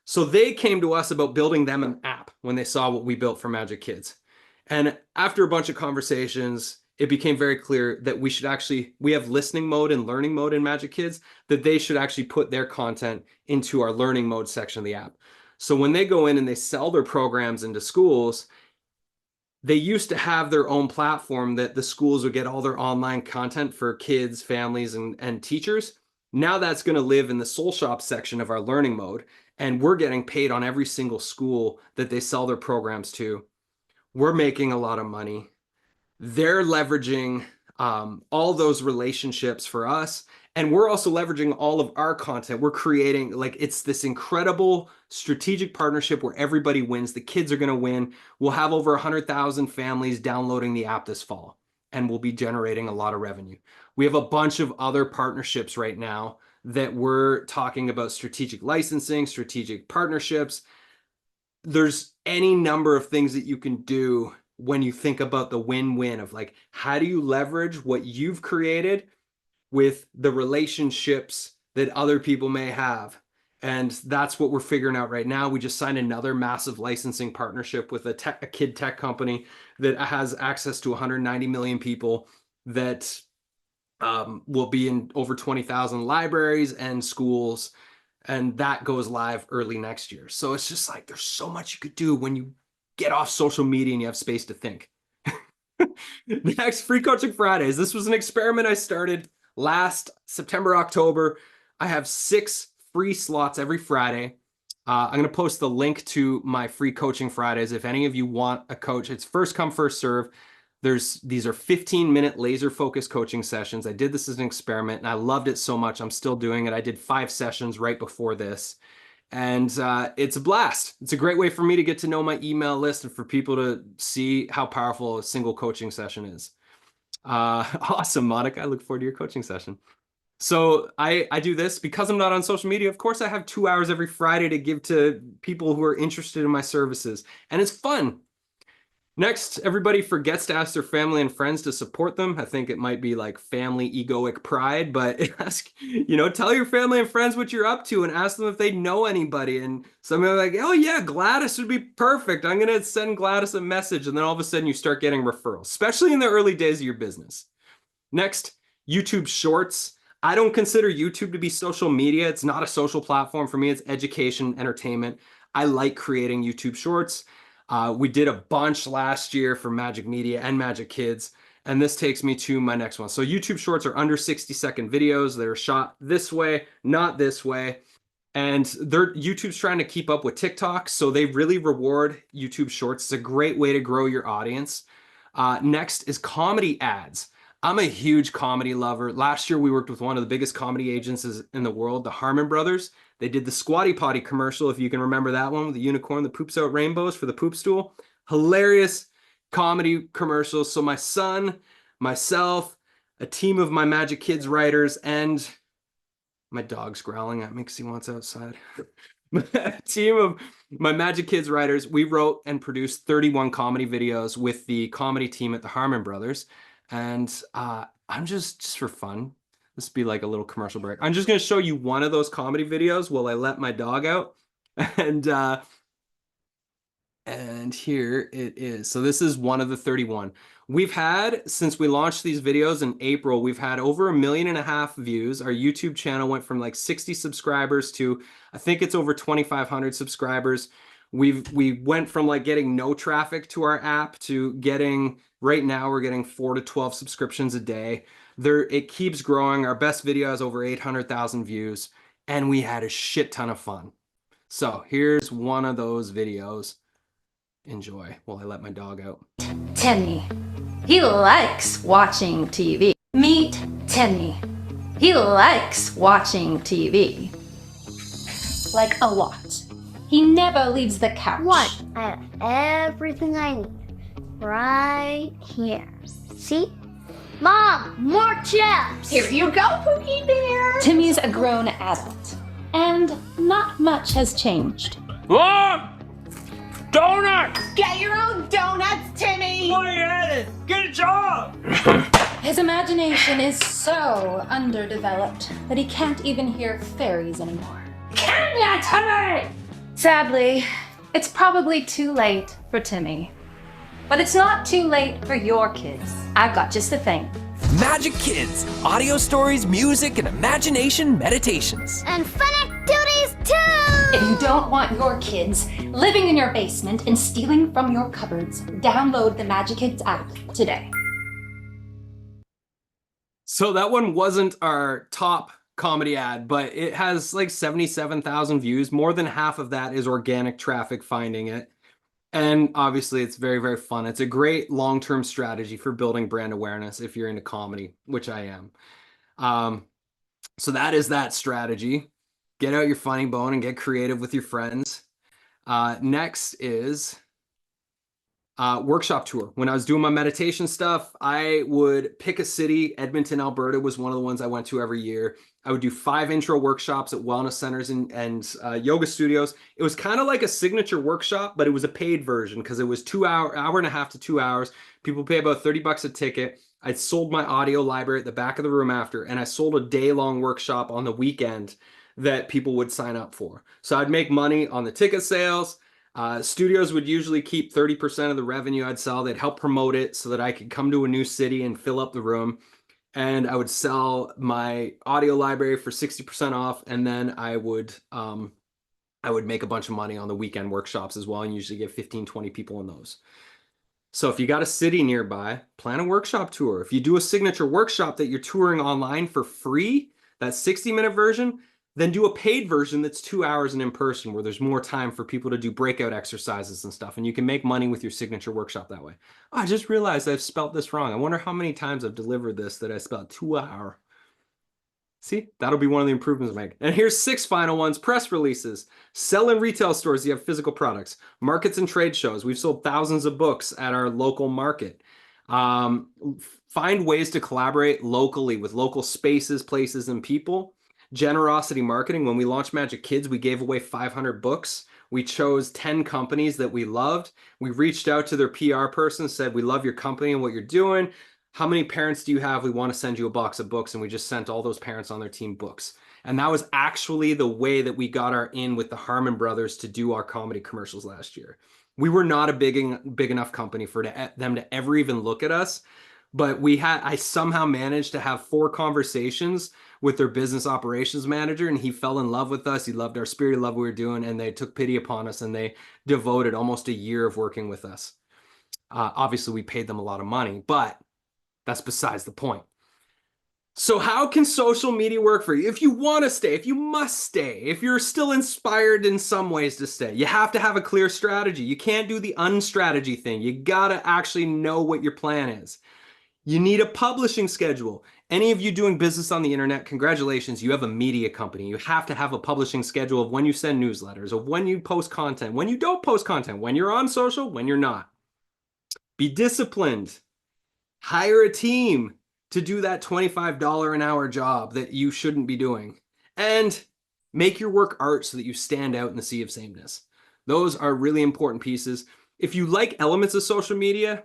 so they came to us about building them an app when they saw what we built for Magic Kids. And after a bunch of conversations, it became very clear that we have listening mode and learning mode in Magic Kids, that they should actually put their content into our learning mode section of the app. So when they go in and they sell their programs into schools, they used to have their own platform that the schools would get all their online content for kids, families, and teachers. Now that's going to live in the Soul Shop section of our learning mode. And we're getting paid on every single school that they sell their programs to. We're making a lot of money. They're leveraging all those relationships for us. And we're also leveraging all of our content. We're creating, like, it's this incredible strategic partnership where everybody wins. The kids are going to win. We'll have over 100,000 families downloading the app this fall, and we'll be generating a lot of revenue. We have a bunch of other partnerships right now that we're talking about: strategic licensing, strategic partnerships. There's any number of things that you can do when you think about the win-win of, like, how do you leverage what you've created with the relationships that other people may have. And that's what we're figuring out right now. We just signed another massive licensing partnership with a kid tech company that has access to 190 million people, that will be in over 20,000 libraries and schools. And that goes live early next year. So it's just like, there's so much you could do when you get off social media and you have space to think. Next, Free Coaching Fridays. This was an experiment I started last September, October. I have 6 free slots every Friday. I'm going to post the link to my Free Coaching Fridays. If any of you want a coach, it's first come, first serve. These are 15-minute laser focused coaching sessions. I did this as an experiment and I loved it so much. I'm still doing it. I did 5 sessions right before this. And it's a blast. It's a great way for me to get to know my email list and for people to see how powerful a single coaching session is. Awesome, Monica. I look forward to your coaching session. So I do this because I'm not on social media. Of course, I have 2 hours every Friday to give to people who are interested in my services, and it's fun. Next, everybody forgets to ask their family and friends to support them. I think it might be like family egoic pride, but ask, tell your family and friends what you're up to and ask them if they know anybody. And some are like, oh yeah, Gladys would be perfect. I'm going to send Gladys a message. And then all of a sudden you start getting referrals, especially in the early days of your business. Next, YouTube Shorts. I don't consider YouTube to be social media. It's not a social platform for me. It's education, entertainment. I like creating YouTube Shorts. We did a bunch last year for Magic Media and Magic Kids, and this takes me to my next one. So YouTube Shorts are under 60-second videos. They're shot this way, not this way. And YouTube's trying to keep up with TikTok, so they really reward YouTube Shorts. It's a great way to grow your audience. Next is comedy ads. I'm a huge comedy lover. Last year, we worked with one of the biggest comedy agencies in the world, the Harmon Brothers. They did the Squatty Potty commercial, if you can remember that one, with the unicorn that poops out rainbows for the poop stool. Hilarious comedy commercials. So my son, myself, a team of my Magic Kids writers, and my dog's growling at me because he wants outside. A team of my Magic Kids writers, we wrote and produced 31 comedy videos with the comedy team at the Harmon Brothers. And I'm just for fun. This would be like a little commercial break. I'm just going to show you one of those comedy videos while I let my dog out. And here it is. So this is one of the 31. We've had, since we launched these videos in April, we've had over 1.5 million views. Our YouTube channel went from like 60 subscribers to, I think it's over 2,500 subscribers. We went from like getting no traffic to our app to getting, right now we're getting 4 to 12 subscriptions a day. It keeps growing. Our best video has over 800,000 views, and we had a shit ton of fun. So here's one of those videos. Enjoy while I let my dog out. Timmy. He likes watching TV. Meet Timmy. He likes watching TV. Like a lot. He never leaves the couch. What? I have everything I need right here. See? Mom, more chips! Here you go, Pookie Bear! Timmy's a grown adult, and not much has changed. Mom! Donuts! Get your own donuts, Timmy! What are you at it? Get a job! His imagination is so underdeveloped that he can't even hear fairies anymore. Come here, Timmy! Sadly, it's probably too late for Timmy. But it's not too late for your kids. I've got just the thing. Magic Kids, audio stories, music, and imagination meditations. And fun activities too! If you don't want your kids living in your basement and stealing from your cupboards, download the Magic Kids app today. So that one wasn't our top comedy ad, but it has like 77,000 views. More than half of that is organic traffic finding it. And obviously it's very, very fun. It's a great long-term strategy for building brand awareness if you're into comedy, which I am. So that is that strategy. Get out your funny bone and get creative with your friends. Next is workshop tour. When I was doing my meditation stuff, I would pick a city. Edmonton, Alberta was one of the ones I went to every year. I would do 5 intro workshops at wellness centers and yoga studios. It was kind of like a signature workshop, but it was a paid version because it was hour and a half to 2 hours. People pay about $30 a ticket. I sold my audio library at the back of the room after, and I sold a day-long workshop on the weekend that people would sign up for. So I'd make money on the ticket sales. Studios would usually keep 30% of the revenue I'd sell. They'd help promote it so that I could come to a new city and fill up the room. And I would sell my audio library for 60% off. And then I would make a bunch of money on the weekend workshops as well, and usually get 15, 20 people in those. So if you got a city nearby, plan a workshop tour. If you do a signature workshop that you're touring online for free, that 60-minute version, then do a paid version that's 2 hours and in person, where there's more time for people to do breakout exercises and stuff. And you can make money with your signature workshop that way. Oh, I just realized I've spelt this wrong. I wonder how many times I've delivered this that I spelled 2 hour. See, that'll be one of the improvements I make. And here's 6 final ones. Press releases. Sell in retail stores. You have physical products. Markets and trade shows. We've sold thousands of books at our local market. Find ways to collaborate locally with local spaces, places, and people. Generosity marketing. When we launched Magic Kids, we gave away 500 books. We chose 10 companies that we loved. We reached out to their PR person, said, we love your company and what you're doing. How many parents do you have? We want to send you a box of books. And we just sent all those parents on their team books. And that was actually the way that we got our in with the Harmon brothers to do our comedy commercials last year. We were not a big enough company for them to ever even look at us. But I somehow managed to have 4 conversations with their business operations manager, and he fell in love with us. He loved our spirit, he loved what we were doing, and they took pity upon us, and they devoted almost a year of working with us. Obviously, we paid them a lot of money, but that's besides the point. So how can social media work for you? If you want to stay, if you must stay, if you're still inspired in some ways to stay, you have to have a clear strategy. You can't do the unstrategy thing. You got to actually know what your plan is. You need a publishing schedule. Any of you doing business on the internet, congratulations, you have a media company. You have to have a publishing schedule of when you send newsletters, of when you post content, when you don't post content, when you're on social, when you're not. Be disciplined. Hire a team to do that $25 an hour job that you shouldn't be doing. And make your work art so that you stand out in the sea of sameness. Those are really important pieces. If you like elements of social media,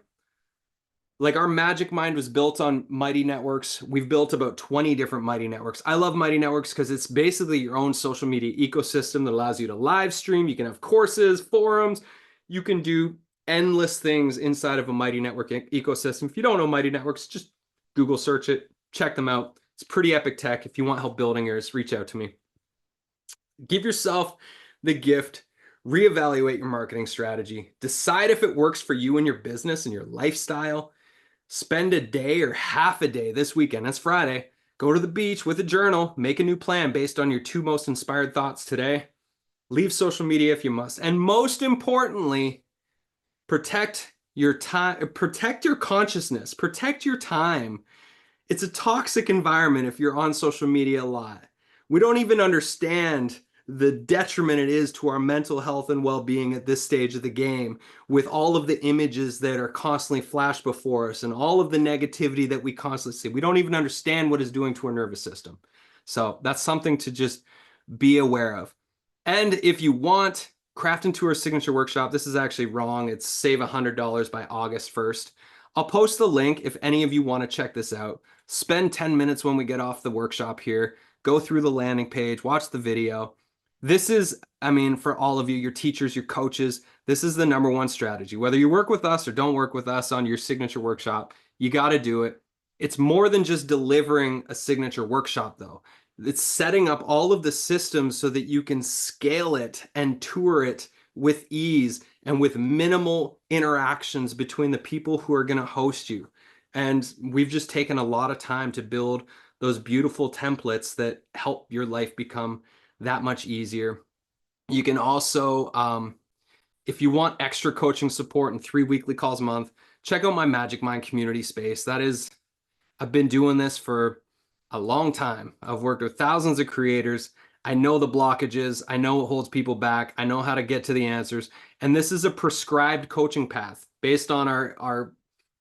like our Magic Mind was built on Mighty Networks. We've built about 20 different Mighty Networks. I love Mighty Networks because it's basically your own social media ecosystem that allows you to live stream. You can have courses, forums. You can do endless things inside of a Mighty Network ecosystem. If you don't know Mighty Networks, just Google search it, check them out. It's pretty epic tech. If you want help building yours, reach out to me. Give yourself the gift. Reevaluate your marketing strategy. Decide if it works for you and your business and your lifestyle. Spend a day or half a day this weekend. That's Friday. Go to the beach with a journal. Make a new plan based on your 2 most inspired thoughts today. Leave social media if you must. And most importantly, protect your time, protect your consciousness, protect your time. It's a toxic environment if you're on social media a lot. We don't even understand the detriment it is to our mental health and well-being at this stage of the game, with all of the images that are constantly flashed before us and all of the negativity that we constantly see. We don't even understand what it's doing to our nervous system. So that's something to just be aware of. And if you want, Craft into our signature workshop, this is actually wrong. It's save $100 by August 1st. I'll post the link if any of you want to check this out. Spend 10 minutes when we get off the workshop here. Go through the landing page, watch the video. This is, I mean, for all of you, your teachers, your coaches, this is the #1 strategy. Whether you work with us or don't work with us on your signature workshop, you got to do it. It's more than just delivering a signature workshop, though. It's setting up all of the systems so that you can scale it and tour it with ease and with minimal interactions between the people who are going to host you. And we've just taken a lot of time to build those beautiful templates that help your life become that much easier. You can also, if you want extra coaching support and 3 weekly calls a month, check out my Magic Mind community space. I've been doing this for a long time. I've worked with thousands of creators. I know the blockages. I know what holds people back. I know how to get to the answers. And this is a prescribed coaching path based on our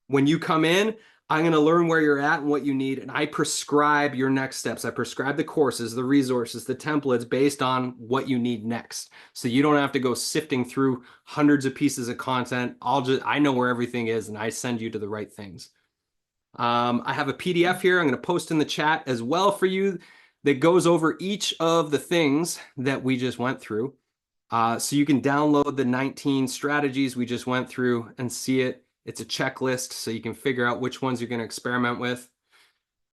when you come in, I'm going to learn where you're at and what you need. And I prescribe your next steps. I prescribe the courses, the resources, the templates based on what you need next. So you don't have to go sifting through hundreds of pieces of content. I know where everything is and I send you to the right things. I have a PDF here I'm going to post in the chat as well for you that goes over each of the things that we just went through. So you can download the 19 strategies we just went through and see it. It's a checklist so you can figure out which ones you're going to experiment with.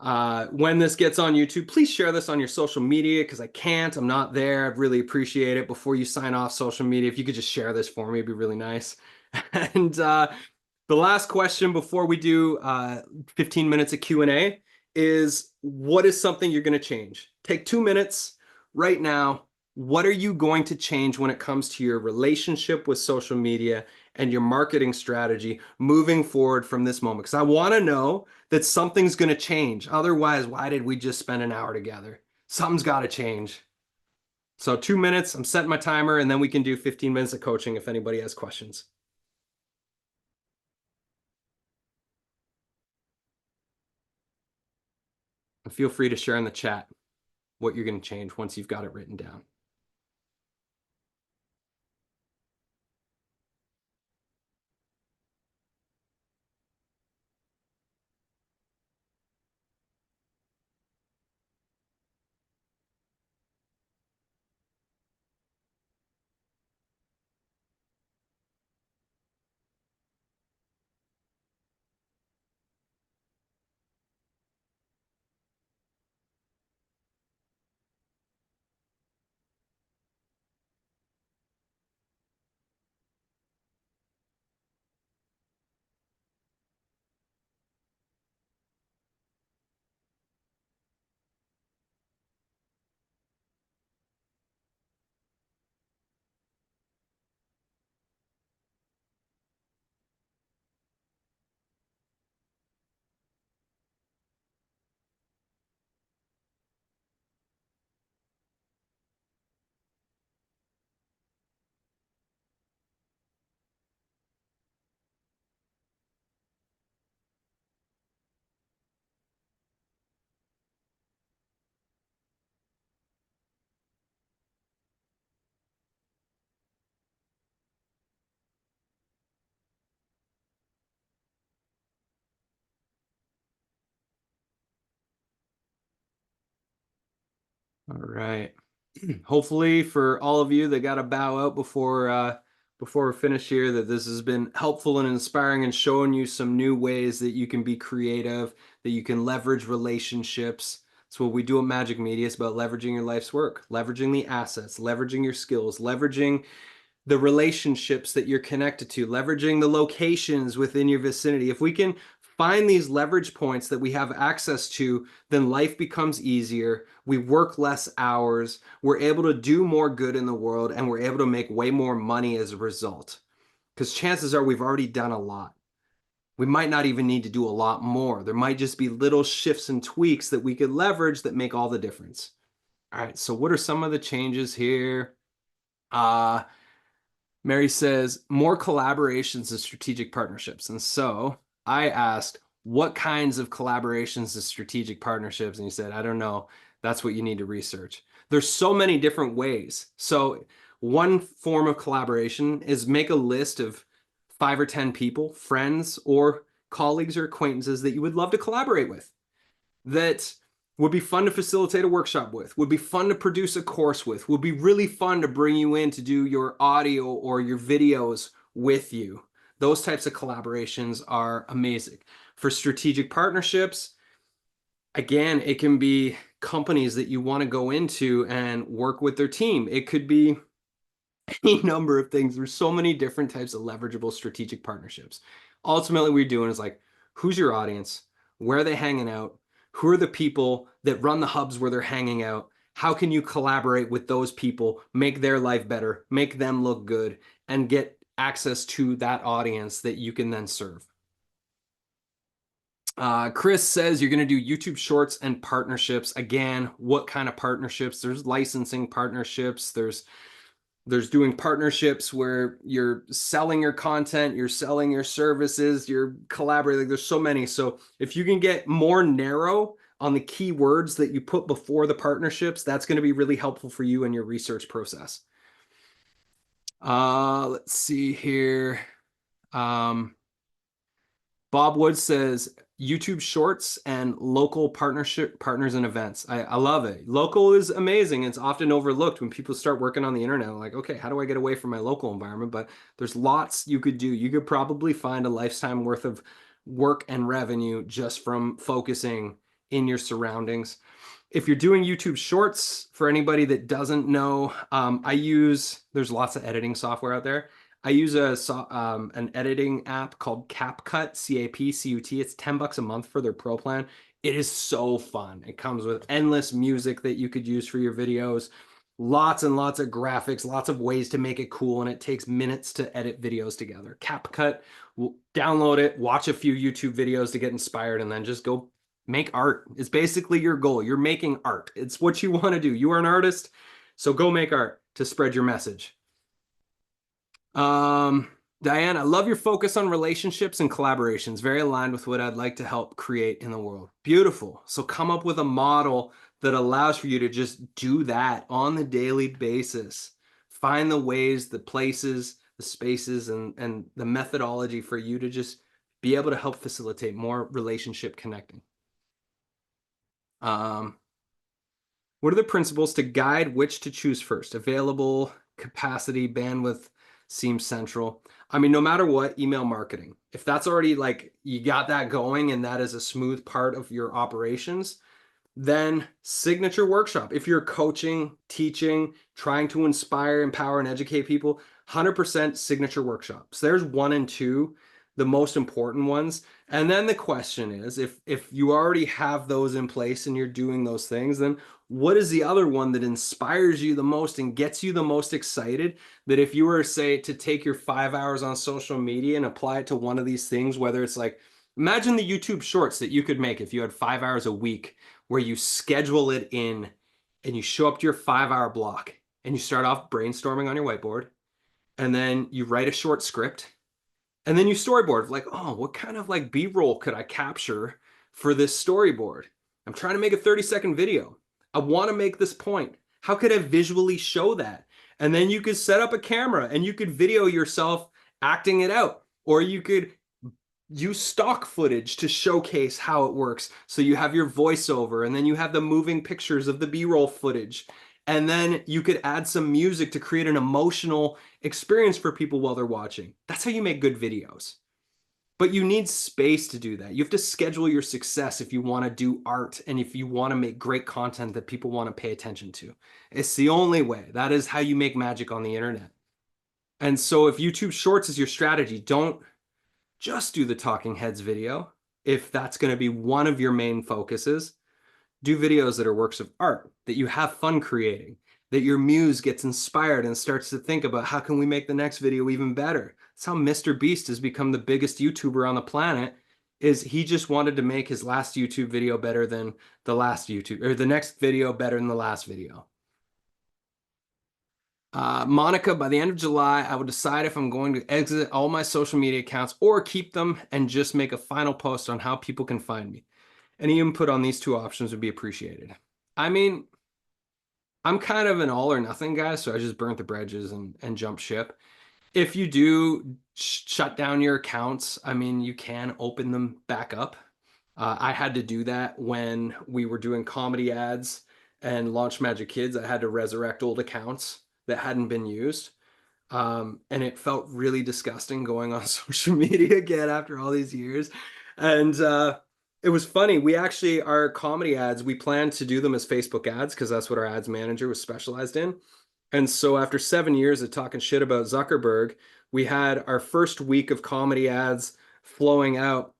When this gets on YouTube, please share this on your social media because I'm not there. I'd really appreciate it. Before you sign off social media, if you could just share this for me, it'd be really nice. And the last question before we do 15 minutes of Q&A is, what is something you're going to change? Take 2 minutes right now. What are you going to change when it comes to your relationship with social media and your marketing strategy moving forward from this moment? Because I want to know that something's going to change. Otherwise, why did we just spend an hour together? Something's got to change. So 2 minutes, I'm setting my timer, and then we can do 15 minutes of coaching if anybody has questions. And feel free to share in the chat what you're going to change once you've got it written down. All right. Hopefully for all of you that got to bow out before we finish here, that this has been helpful and inspiring and showing you some new ways that you can be creative, that you can leverage relationships. That's what we do at Magic Media. It's about leveraging your life's work, leveraging the assets, leveraging your skills, leveraging the relationships that you're connected to, leveraging the locations within your vicinity. If we can find these leverage points that we have access to, then life becomes easier. We work less hours. We're able to do more good in the world, and we're able to make way more money as a result. Because chances are we've already done a lot. We might not even need to do a lot more. There might just be little shifts and tweaks that we could leverage that make all the difference. All right, so what are some of the changes here? Uh, Mary says more collaborations and strategic partnerships. And so I asked, what kinds of collaborations and strategic partnerships? And you said, I don't know. That's what you need to research. There's so many different ways. So one form of collaboration is make a list of 5 or 10 people, friends or colleagues or acquaintances that you would love to collaborate with, that would be fun to facilitate a workshop with, would be fun to produce a course with, would be really fun to bring you in to do your audio or your videos with you. Those types of collaborations are amazing. For strategic partnerships, again, it can be companies that you want to go into and work with their team. It could be any number of things. There's so many different types of leverageable strategic partnerships. Ultimately, what we're doing is like, who's your audience? Where are they hanging out? Who are the people that run the hubs where they're hanging out? How can you collaborate with those people, make their life better, make them look good, and get access to that audience that you can then serve? Chris says you're going to do YouTube shorts and partnerships. Again, what kind of partnerships? There's licensing partnerships. There's doing partnerships where you're selling your content, you're selling your services, you're collaborating. There's so many. So if you can get more narrow on the keywords that you put before the partnerships, that's going to be really helpful for you in your research process. Let's see here. Bob Wood says YouTube shorts and local partners and events. I love it. Local is amazing. It's often overlooked when people start working on the internet. Like, okay, how do I get away from my local environment? But there's lots you could do. You could probably find a lifetime worth of work and revenue just from focusing in your surroundings. If you're doing YouTube shorts, for anybody that doesn't know, there's lots of editing software out there. I use an editing app called CapCut, CAPCUT. It's $10 a month for their pro plan. It is so fun. It comes with endless music that you could use for your videos, lots and lots of graphics, lots of ways to make it cool, and it takes minutes to edit videos together. CapCut, download it, watch a few YouTube videos to get inspired, and then just go make art. It's basically your goal. You're making art. It's what you want to do. You are an artist, so go make art to spread your message. Diane, I love your focus on relationships and collaborations. Very aligned with what I'd like to help create in the world. Beautiful. So come up with a model that allows for you to just do that on the daily basis. Find the ways, the places, the spaces, and the methodology for you to just be able to help facilitate more relationship connecting. What are the principles to guide which to choose first? Available, capacity, bandwidth seems central. I mean, no matter what, email marketing, if that's already like you got that going and that is a smooth part of your operations, then signature workshop. If you're coaching, teaching, trying to inspire, empower, and educate people, 100% signature workshops. There's 1 and 2, the most important ones. And then the question is, if you already have those in place and you're doing those things, then what is the other one that inspires you the most and gets you the most excited? That if you were, say, to take your 5 hours on social media and apply it to one of these things, whether it's like, imagine the YouTube shorts that you could make if you had 5 hours a week where you schedule it in and you show up to your 5-hour block and you start off brainstorming on your whiteboard, and then you write a short script, and then you storyboard like, oh, what kind of like B-roll could I capture for this storyboard? I'm trying to make a 30-second video. I want to make this point. How could I visually show that? And then you could set up a camera and you could video yourself acting it out, or you could use stock footage to showcase how it works. So you have your voiceover, and then you have the moving pictures of the B-roll footage. And then you could add some music to create an emotional experience for people while they're watching. That's how you make good videos. But you need space to do that. You have to schedule your success if you want to do art and if you want to make great content that people want to pay attention to. It's the only way. That is how you make magic on the internet. And so if YouTube Shorts is your strategy, don't just do the talking heads video. If that's going to be one of your main focuses, do videos that are works of art, that you have fun creating, that your muse gets inspired and starts to think about how can we make the next video even better. That's how Mr. Beast has become the biggest YouTuber on the planet. is he just wanted to make his last YouTube video better than the last YouTube, or the next video better than the last video. Monica, by the end of July, I will decide if I'm going to exit all my social media accounts or keep them and just make a final post on how people can find me. Any input on these two options would be appreciated. I mean, I'm kind of an all or nothing guy, so I just burnt the bridges and jumped ship. If you do shut down your accounts, I mean, you can open them back up. I had to do that when we were doing comedy ads and Launch Magic Kids. I had to resurrect old accounts that hadn't been used. And it felt really disgusting going on social media again after all these years. And it was funny. We actually, our comedy ads, we planned to do them as Facebook ads because that's what our ads manager was specialized in. And so after 7 years of talking shit about Zuckerberg, we had our first week of comedy ads flowing out.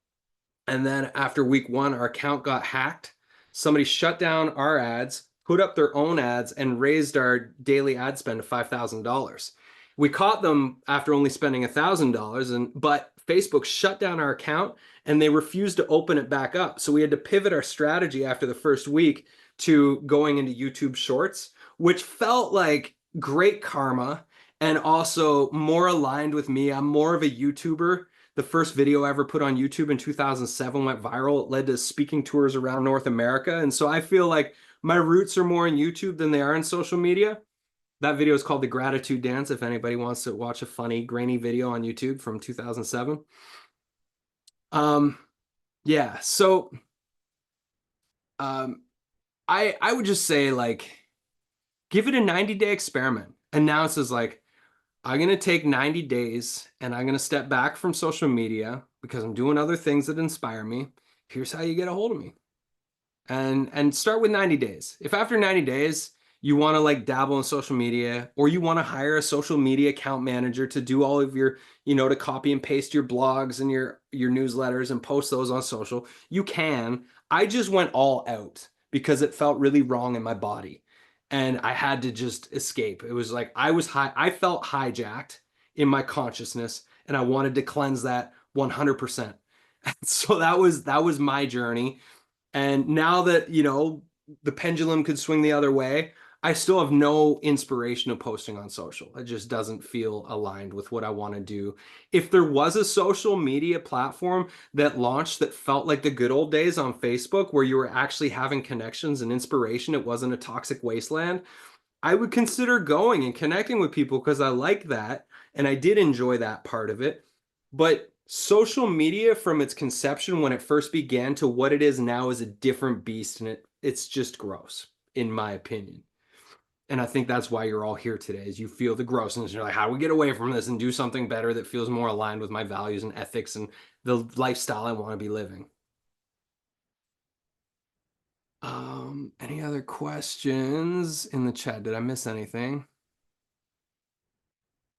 And then after week 1, our account got hacked. Somebody shut down our ads, put up their own ads, and raised our daily ad spend to $5,000. We caught them after only spending $1,000, but Facebook shut down our account and they refused to open it back up. So we had to pivot our strategy after the first week to going into YouTube Shorts, which felt like great karma and also more aligned with me. I'm more of a YouTuber. The first video I ever put on YouTube in 2007 went viral. It led to speaking tours around North America. And so I feel like my roots are more in YouTube than they are in social media. That video is called The Gratitude Dance, if anybody wants to watch a funny, grainy video on YouTube from 2007. Yeah, so I would just say, like, give it a 90-day experiment. Announce as like, I'm going to take 90 days and I'm going to step back from social media because I'm doing other things that inspire me. Here's how you get a hold of me. And start with 90 days. If after 90 days you want to like dabble in social media, or you want to hire a social media account manager to do all of your, to copy and paste your blogs and your newsletters and post those on social, you can. I just went all out because it felt really wrong in my body. And I had to just escape. It was like I felt hijacked in my consciousness, and I wanted to cleanse that 100%. So that was my journey. And now that, the pendulum could swing the other way, I still have no inspiration of posting on social. It just doesn't feel aligned with what I want to do. If there was a social media platform that launched that felt like the good old days on Facebook, where you were actually having connections and inspiration, it wasn't a toxic wasteland, I would consider going and connecting with people because I like that. And I did enjoy that part of it. But social media from its conception when it first began to what it is now is a different beast, and it's just gross, in my opinion. And I think that's why you're all here today, is you feel the grossness. You're like, how do we get away from this and do something better that feels more aligned with my values and ethics and the lifestyle I want to be living? Any other questions in the chat? Did I miss anything?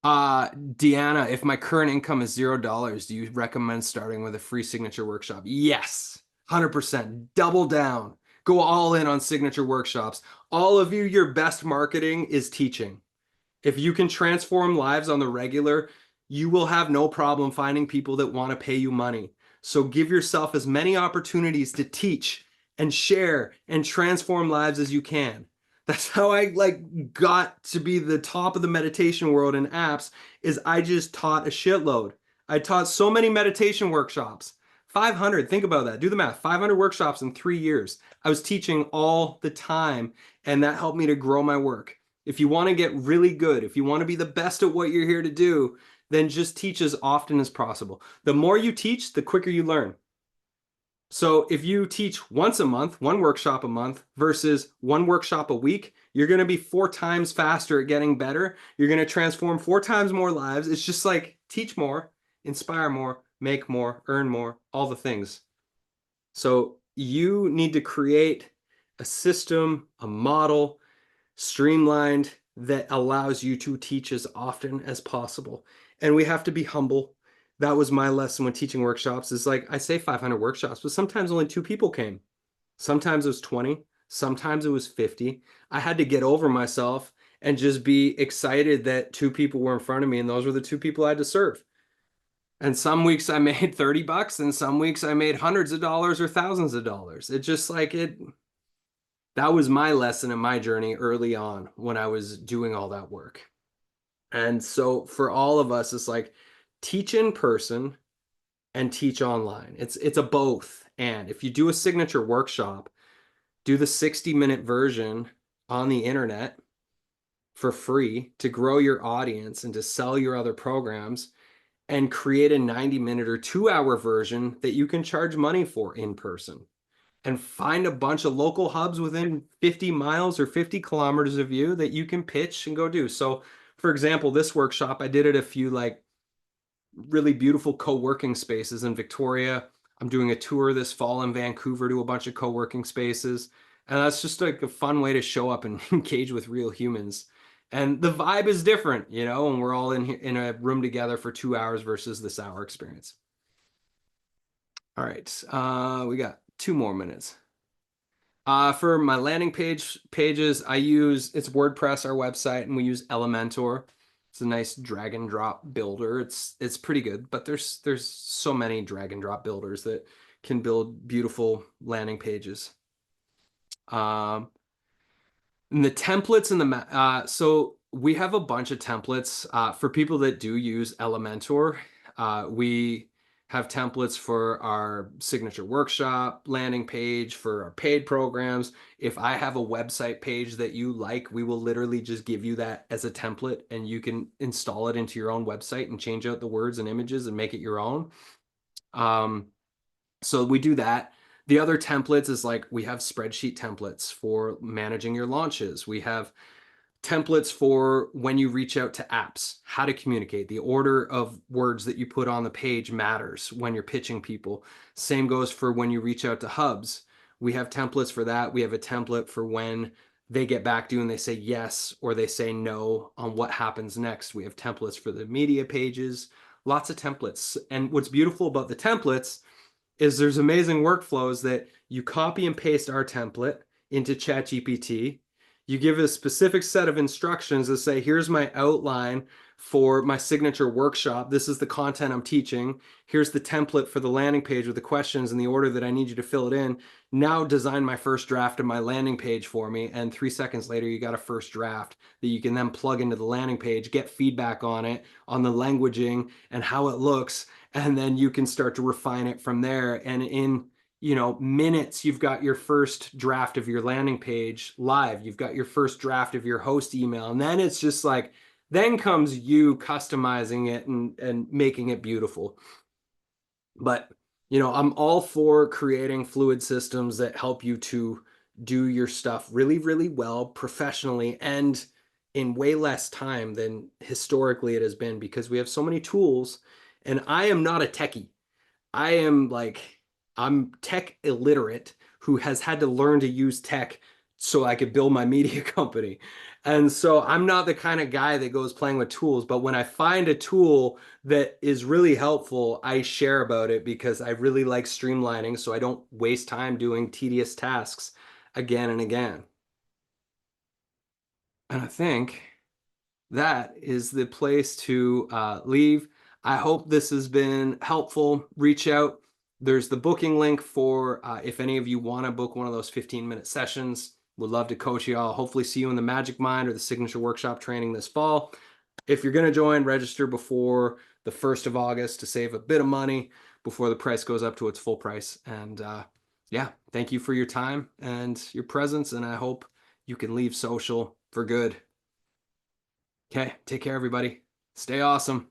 Deanna, if my current income is $0, do you recommend starting with a free signature workshop? Yes, 100%. Double down. Go all in on signature workshops. All of you, your best marketing is teaching. If you can transform lives on the regular, you will have no problem finding people that want to pay you money. So give yourself as many opportunities to teach and share and transform lives as you can. That's how I got to be the top of the meditation world in apps, is I just taught a shitload. I taught so many meditation workshops. 500, think about that. Do the math. 500 workshops in 3 years. I was teaching all the time, and that helped me to grow my work. If you want to get really good, if you want to be the best at what you're here to do, then just teach as often as possible. The more you teach, the quicker you learn. So if you teach once a month, one workshop a month versus one workshop a week, you're going to be 4 times faster at getting better. You're going to transform 4 times more lives. It's just like teach more, inspire more, make more, earn more, all the things. So you need to create a system, a model, streamlined, that allows you to teach as often as possible. And we have to be humble. That was my lesson when teaching workshops, is like, I say 500 workshops, but sometimes only 2 people came. Sometimes it was 20, sometimes it was 50. I had to get over myself and just be excited that 2 people were in front of me, and those were the 2 people I had to serve. And some weeks I made $30 and some weeks I made hundreds of dollars or thousands of dollars. It just like that was my lesson in my journey early on when I was doing all that work. And so for all of us, it's like teach in person and teach online. It's a both. And if you do a signature workshop, do the 60-minute version on the internet for free to grow your audience and to sell your other programs, and create a 90-minute or 2-hour version that you can charge money for in person, and find a bunch of local hubs within 50 miles or 50 kilometers of you that you can pitch and go do. So for example, this workshop, I did at a few like really beautiful co-working spaces in Victoria. I'm doing a tour this fall in Vancouver to a bunch of co-working spaces. And that's just like a fun way to show up and engage with real humans. And the vibe is different, you know, and we're all in a room together for 2 hours versus this hour experience. All right, we got 2 more minutes. For my landing pages, it's WordPress, our website, and we use Elementor. It's a nice drag and drop builder. It's pretty good, but there's so many drag and drop builders that can build beautiful landing pages. And the templates and so we have a bunch of templates for people that do use Elementor. We have templates for our signature workshop landing page, for our paid programs. If I have a website page that you like, we will literally just give you that as a template and you can install it into your own website and change out the words and images and make it your own. So we do that. The other templates is like we have spreadsheet templates for managing your launches. We have templates for when you reach out to apps, how to communicate. The order of words that you put on the page matters when you're pitching people. Same goes for when you reach out to hubs. We have templates for that. We have a template for when they get back to you and they say yes or they say no on what happens next. We have templates for the media pages, lots of templates. And what's beautiful about the templates is there's amazing workflows that you copy and paste our template into ChatGPT. You give a specific set of instructions that say, here's my outline for my signature workshop. This is the content I'm teaching. Here's the template for the landing page with the questions and the order that I need you to fill it in. Now design my first draft of my landing page for me. And 3 seconds later, you got a first draft that you can then plug into the landing page, get feedback on it, on the languaging and how it looks. And then you can start to refine it from there. And in minutes, you've got your first draft of your landing page live. You've got your first draft of your host email. And then it's just like, then comes you customizing it and making it beautiful. But, I'm all for creating fluid systems that help you to do your stuff really, really well, professionally, and in way less time than historically it has been, because we have so many tools. And I am not a techie. I'm tech illiterate who has had to learn to use tech so I could build my media company. And so I'm not the kind of guy that goes playing with tools, but when I find a tool that is really helpful, I share about it because I really like streamlining so I don't waste time doing tedious tasks again and again. And I think that is the place to leave. I hope this has been helpful. Reach out. There's the booking link for if any of you want to book one of those 15-minute sessions. Would love to coach you all. Hopefully see you in the Magic Mind or the Signature Workshop training this fall. If you're going to join, register before the 1st of August to save a bit of money before the price goes up to its full price. And yeah, thank you for your time and your presence. And I hope you can leave social for good. Okay, take care, everybody. Stay awesome.